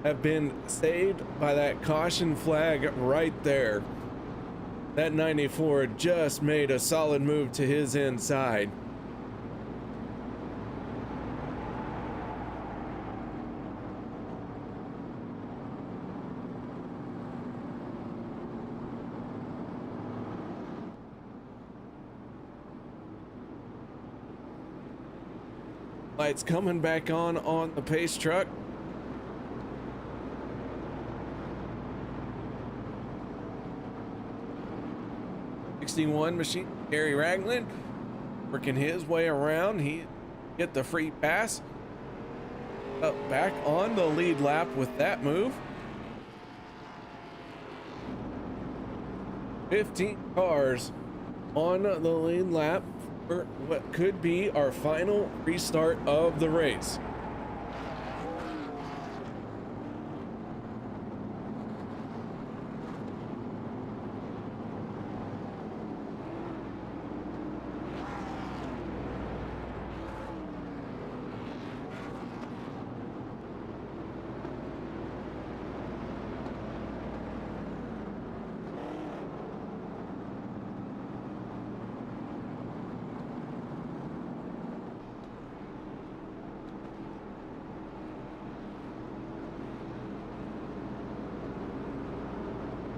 have been saved by that caution flag right there. That 94 just made a solid move to his inside. Lights coming back on the pace truck. '61 machine, Gary Ragland, working his way around. He get the free pass. Up back on the lead lap with that move. 15 cars on the lead lap for what could be our final restart of the race.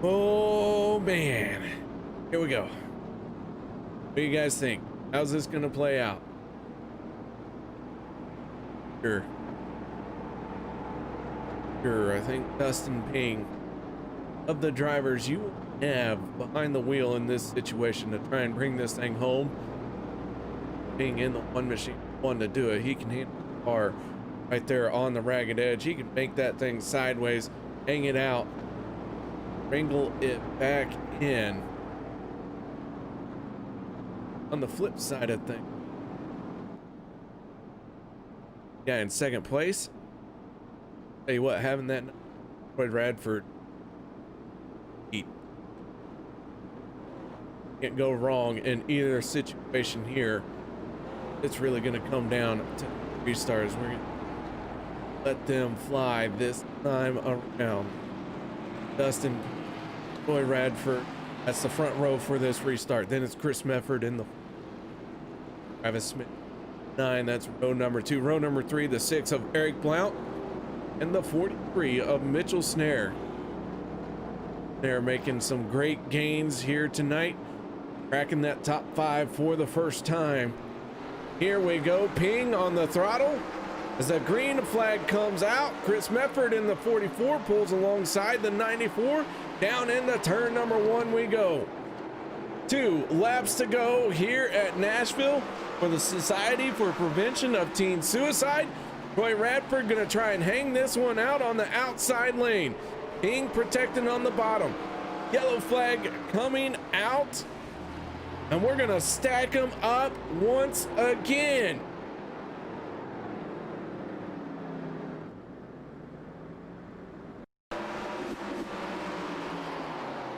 Oh man, here we go. What do you guys think? How's this gonna play out? Sure, I think Dustin Ping, of the drivers you have behind the wheel in this situation to try and bring this thing home, being in the one machine, one to do it, he can handle the car right there on the ragged edge. He can make that thing sideways, hang it out, wrangle it back in. On the flip side of things, yeah, in second place, tell you what, having that Lloyd Radford, he can't go wrong in either situation here. It's really going to come down to restarts. We're going to let them fly this time around. Dustin, Roy Radford, that's the front row for this restart. Then it's Chris Mefford in the Travis Smith 9, that's row number 2. Row number 3, the 6 of Eric Blount, and the 43 of Mitchell Snare. They're making some great gains here tonight, cracking that top 5 for the first time. Here we go, Ping on the throttle. As the green flag comes out, Chris Mefford in the 44 pulls alongside the 94. Down into turn number 1 we go. 2 laps to go here at Nashville for the Society for Prevention of Teen Suicide. Roy Radford gonna try and hang this one out on the outside lane. Ping protecting on the bottom. Yellow flag coming out. And we're gonna stack them up once again.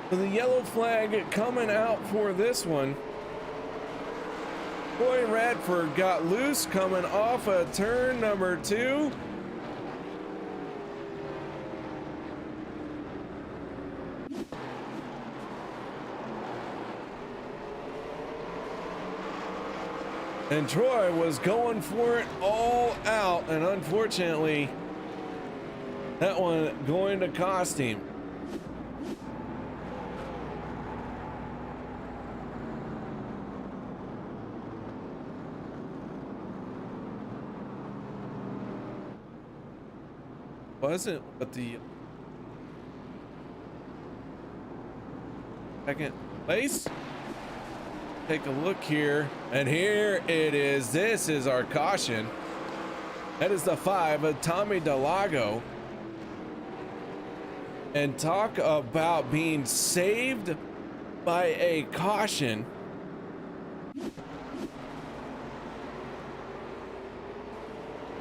So the yellow flag coming out for this one. Roy Radford got loose coming off of turn number 2. And Troy was going for it all out, and unfortunately, that one going to cost him. Wasn't, but the second place. Take a look here, and here it is. This is our caution. That is the 5 of Tommy Delago. And talk about being saved by a caution.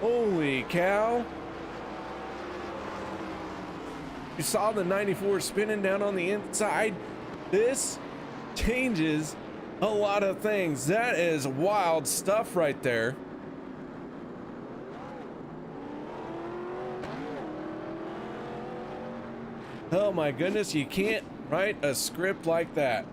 Holy cow. You saw the 94 spinning down on the inside. This changes a lot of things. That is wild stuff right there. Oh my goodness, you can't write a script like that.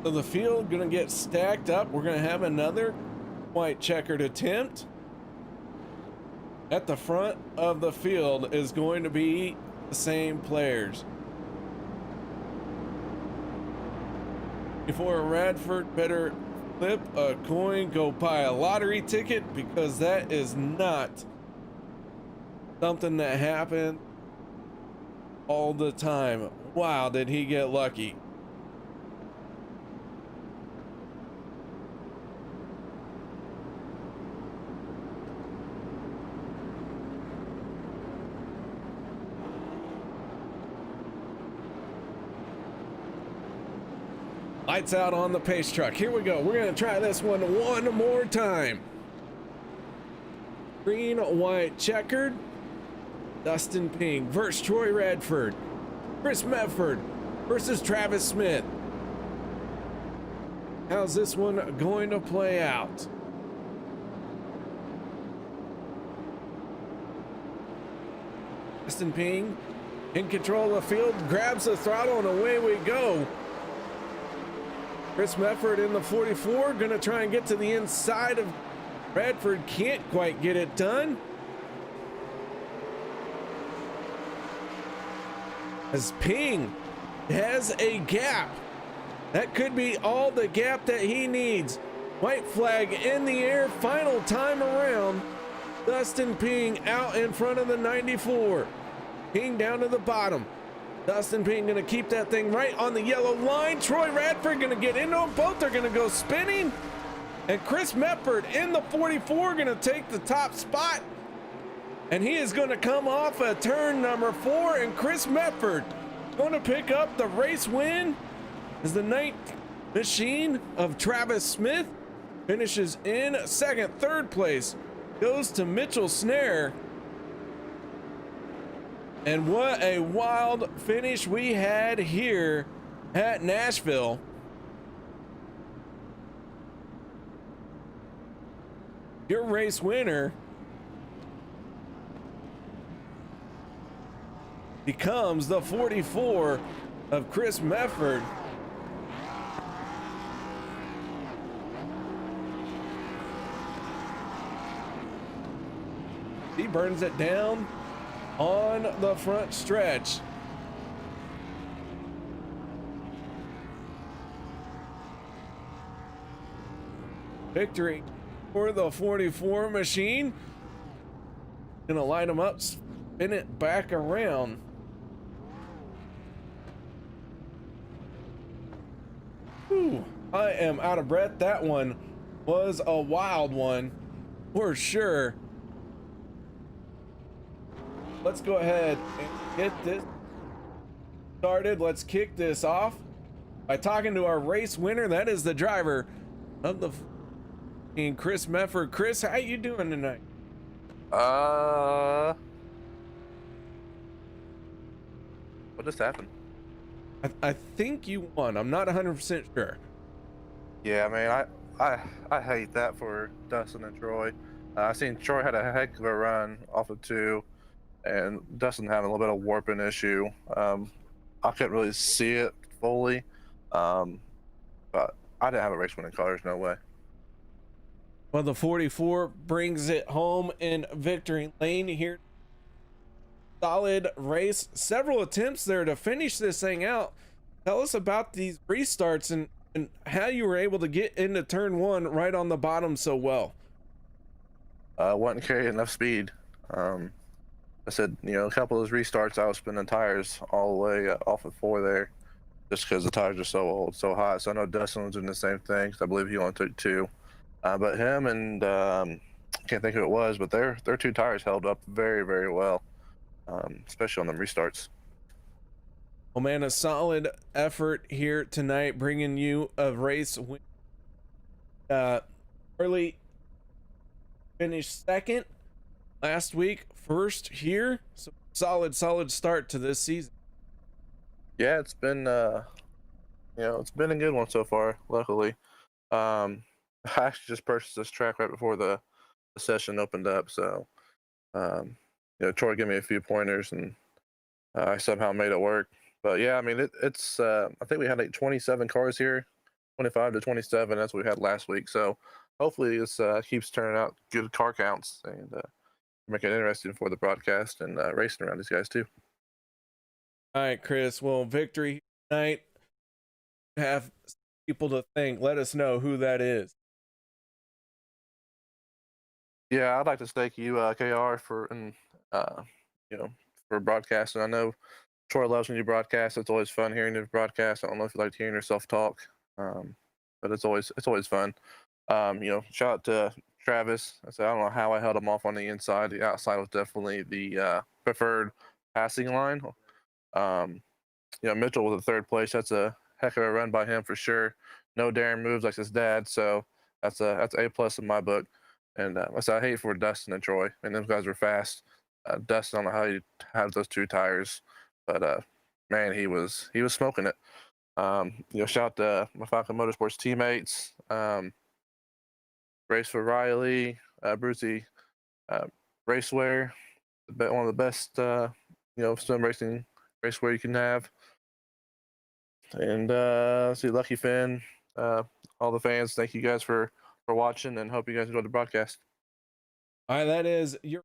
So the field gonna get stacked up. We're gonna have another white checkered attempt. At the front of the field is going to be the same players. Before Radford better flip a coin, go buy a lottery ticket, because that is not something that happened all the time. Wow, did he get lucky. Lights out on the pace truck. Here we go. We're going to try this one more time. Green, white, checkered. Dustin Ping versus Troy Radford. Chris Medford versus Travis Smith. How's this one going to play out? Dustin Ping in control of the field, grabs the throttle, and away we go. Chris Medford in the 44, gonna try and get to the inside of Radford, can't quite get it done. As Ping has a gap. That could be all the gap that he needs. White flag in the air, final time around. Dustin Ping out in front of the 94. Ping down to the bottom. Dustin Ping gonna keep that thing right on the yellow line. Troy Radford gonna get into them. Both are gonna go spinning. And Chris Medford in the 44 gonna take the top spot. And he is gonna come off a turn number 4. And Chris Medford gonna pick up the race win as the night machine of Travis Smith finishes in second. Third place goes to Mitchell Snare. And what a wild finish we had here at Nashville. Your race winner becomes the 44 of Chris Medford. He burns it down on the front stretch. Victory for the 44 machine. Gonna line them up, spin it back around. Whew, I am out of breath. That one was a wild one for sure. Let's go ahead and get this started. Let's kick this off by talking to our race winner. That is the driver of the Chris Medford. Chris, how you doing tonight? What just happened? I think you won. I'm not 100% sure. Yeah, man, I hate that for Dustin and Troy. I seen Troy had a heck of a run off of 2. And Dustin having a little bit of warping issue. I couldn't really see it fully, but I didn't have a race winning car. There's no way. Well, the 44 brings it home in victory lane here. Solid race. Several attempts there to finish this thing out. Tell us about these restarts and how you were able to get into turn 1 right on the bottom so well. Wasn't carrying enough speed. I said, a couple of those restarts, I was spinning tires all the way off of 4 there, just because the tires are so old, so hot. So I know Dustin was doing the same thing, because I believe he only took 2. But him and can't think who it was, but their two tires held up very, very well, especially on the restarts. Well, man, a solid effort here tonight, bringing you a race win. Early finished second last week, first here. So solid start to this season. Yeah, it's been it's been a good one so far. Luckily, I actually just purchased this track right before the session opened up, so Troy gave me a few pointers, and I somehow made it work. But yeah, I mean, it's I think we had like 27 cars here, 25 to 27. That's what we had last week. So hopefully this keeps turning out good car counts and make it interesting for the broadcast and racing around these guys too. All right, Chris. Well, victory tonight. Have people to thank. Let us know who that is. Yeah, I'd like to thank you, KR, uh, for broadcasting. I know Troy loves when you broadcast. It's always fun hearing the broadcast. I don't know if you like hearing yourself talk, but it's always fun. Shout out to Travis. I don't know how I held him off on the inside. The outside was definitely the preferred passing line. Mitchell was the third place. That's a heck of a run by him for sure. No daring moves like his dad, so that's A+ in my book. And I hate for Dustin and Troy, and those guys were fast. Dustin, I don't know how he had those two tires, but man, he was smoking it. Shout out to my Falcon Motorsports teammates. Race for Riley, Brucey, Racewear, one of the best sim racing racewear you can have. And see Lucky Finn, all the fans, thank you guys for watching, and hope you guys enjoyed the broadcast. All right, that is your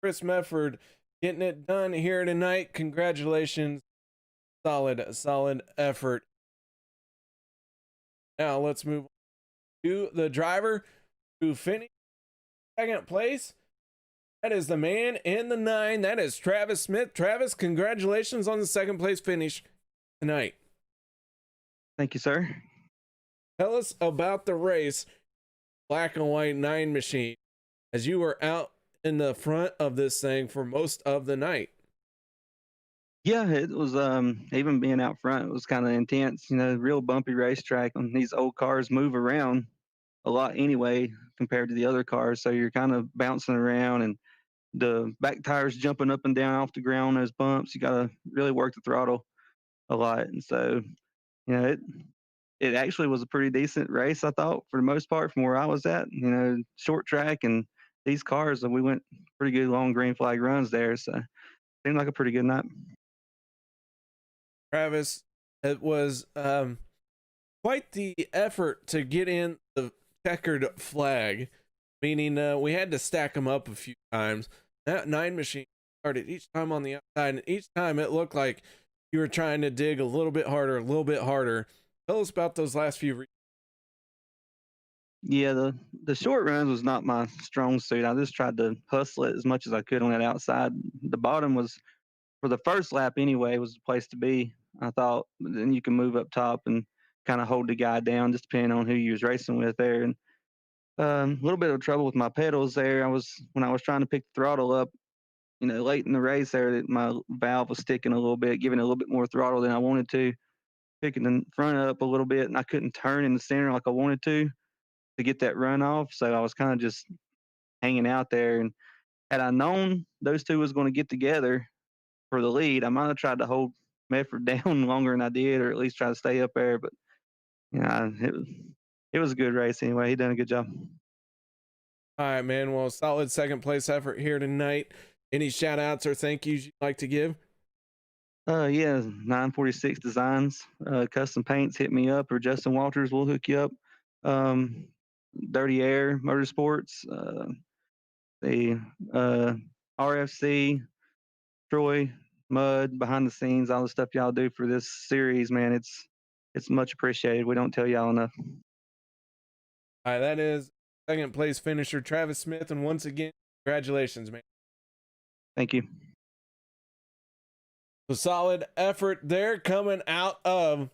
Chris Mefford getting it done here tonight. Congratulations. Solid effort. Now let's move on to the driver who finished second place. That is the man in the 9. That is Travis Smith. Travis, congratulations on the second place finish tonight. Thank you, sir. Tell us about the race, black and white 9 machine, as you were out in the front of this thing for most of the night. Yeah, it was even being out front, it was kind of intense, real bumpy racetrack, and these old cars move around a lot anyway compared to the other cars, so you're kind of bouncing around, and the back tires jumping up and down off the ground on those bumps. You got to really work the throttle a lot, and so it actually was a pretty decent race, I thought, for the most part, from where I was at. Short track, and these cars, we went pretty good long green flag runs there, so it seemed like a pretty good night. Travis, it was quite the effort to get in the checkered flag, meaning we had to stack them up a few times. That 9 machine started each time on the outside, and each time it looked like you were trying to dig a little bit harder. Tell us about those last few. Yeah, the short runs was not my strong suit. I just tried to hustle it as much as I could on that outside. The bottom was, for the first lap anyway, was the place to be, I thought. But then you can move up top and kind of hold the guy down, just depending on who you was racing with there. And a little bit of trouble with my pedals there. When I was trying to pick the throttle up, late in the race there, my valve was sticking a little bit, giving it a little bit more throttle than I wanted to, picking the front up a little bit, and I couldn't turn in the center like I wanted to get that run off. So I was kind of just hanging out there. And had I known those two was going to get together for the lead, I might have tried to hold Medford down longer than I did, or at least try to stay up there. But it was a good race anyway. He done a good job. All right, man. Well, solid second place effort here tonight. Any shout outs or thank yous you'd like to give? Yeah, 946 Designs, Custom Paints, hit me up, or Justin Walters will hook you up. Dirty Air Motorsports, the RFC, Troy, Mud, behind the scenes, all the stuff y'all do for this series, man, it's much appreciated. We don't tell y'all enough. All right, that is second place finisher Travis Smith, and once again, congratulations, man. Thank you. A solid effort there coming out of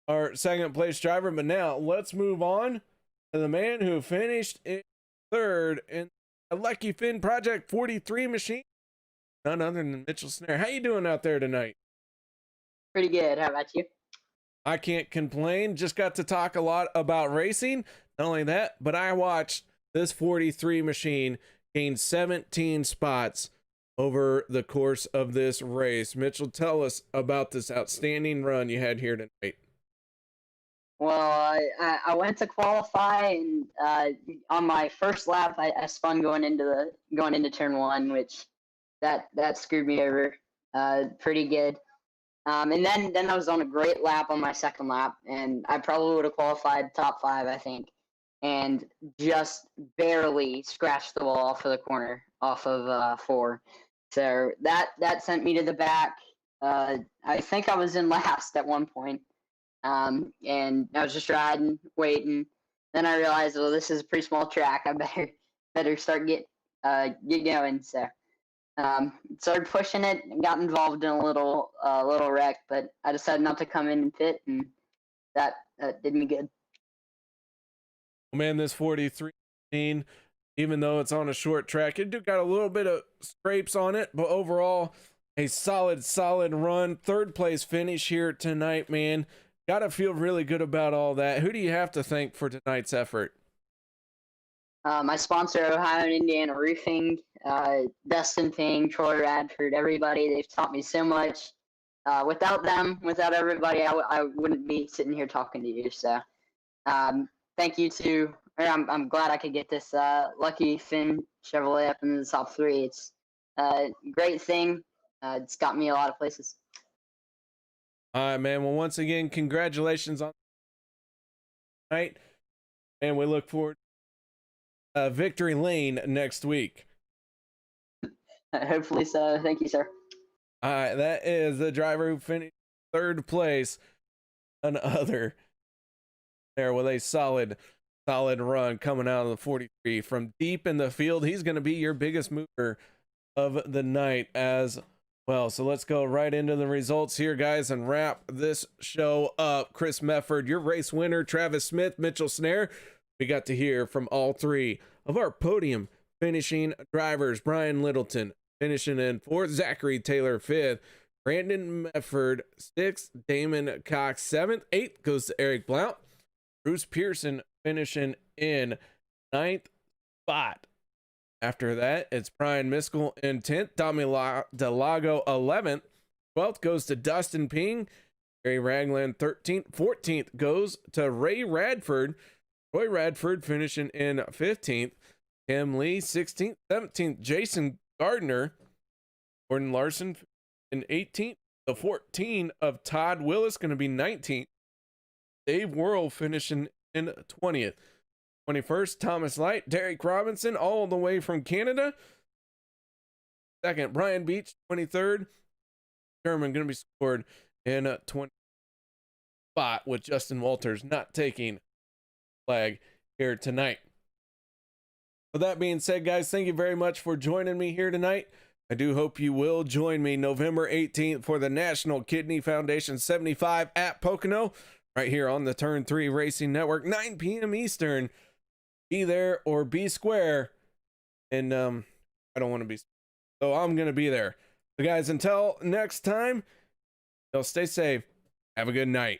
our second place driver, but now let's move on the man who finished in third in a Lucky Finn Project 43 machine, none other than Mitchell Snare. How you doing out there tonight? Pretty good. How about you? I can't complain. Just got to talk a lot about racing. Not only that, but I watched this 43 machine gain 17 spots over the course of this race. Mitchell, tell us about this outstanding run you had here tonight. Well, I went to qualify, and on my first lap, I spun going into turn one, which that screwed me over pretty good. And then I was on a great lap on my second lap, and I probably would have qualified top 5, I think, and just barely scratched the wall off of the corner off of 4. So that sent me to the back. I think I was in last at one point. And I was just riding, waiting. Then I realized, well, this is a pretty small track. I better start get going. So started pushing it and got involved in a little wreck, but I decided not to come in and pit, and that did me good. Man, this 43 machine, even though it's on a short track, it got a little bit of scrapes on it, but overall, a solid run. Third place finish here tonight, man. Gotta feel really good about all that. Who do you have to thank for tonight's effort? My sponsor, Ohio and Indiana Roofing, Dustin Ping, Troy Radford, everybody. They've taught me so much. Without them, without everybody, I wouldn't be sitting here talking to you. So thank you to, I'm glad I could get this Lucky Finn Chevrolet up in the top 3. It's a great thing. It's got me a lot of places. All right, man. Well, once again, congratulations on tonight, and we look forward to Victory Lane next week. Hopefully so. Thank you, sir. All right, that is the driver who finished third place, none other there with a solid run coming out of the 43 from deep in the field. He's going to be your biggest mover of the night as well. So let's go right into the results here, guys, and wrap this show up. Chris Mefford, your race winner. Travis Smith, Mitchell Snare. We got to hear from all 3 of our podium finishing drivers. Brian Littleton finishing in 4th, Zachary Taylor 5th, Brandon Mefford 6th, Damon Cox 7th, 8th goes to Eric Blount, Bruce Pearson finishing in 9th spot. After that, it's Brian Miskell in 10th, Tommy Delago 11th, 12th goes to Dustin Ping, Gary Ragland 13th, 14th goes to Ray Radford, Roy Radford finishing in 15th, Tim Lee 16th, 17th, Jason Gardner, Gordon Larson in 18th, the 14 of Todd Willis going to be 19th, Dave Worrell finishing in 20th. 21st, Thomas Light, Derek Robinson, all the way from Canada. Second, Brian Beach, 23rd. Sherman going to be scored in 20th spot with Justin Walters not taking flag here tonight. With that being said, guys, thank you very much for joining me here tonight. I do hope you will join me November 18th for the National Kidney Foundation 75 at Pocono, right here on the Turn 3 Racing Network, 9 p.m. Eastern. Be there or be square. And I don't want to be, so I'm going to be there. So guys, until next time, y'all stay safe. Have a good night.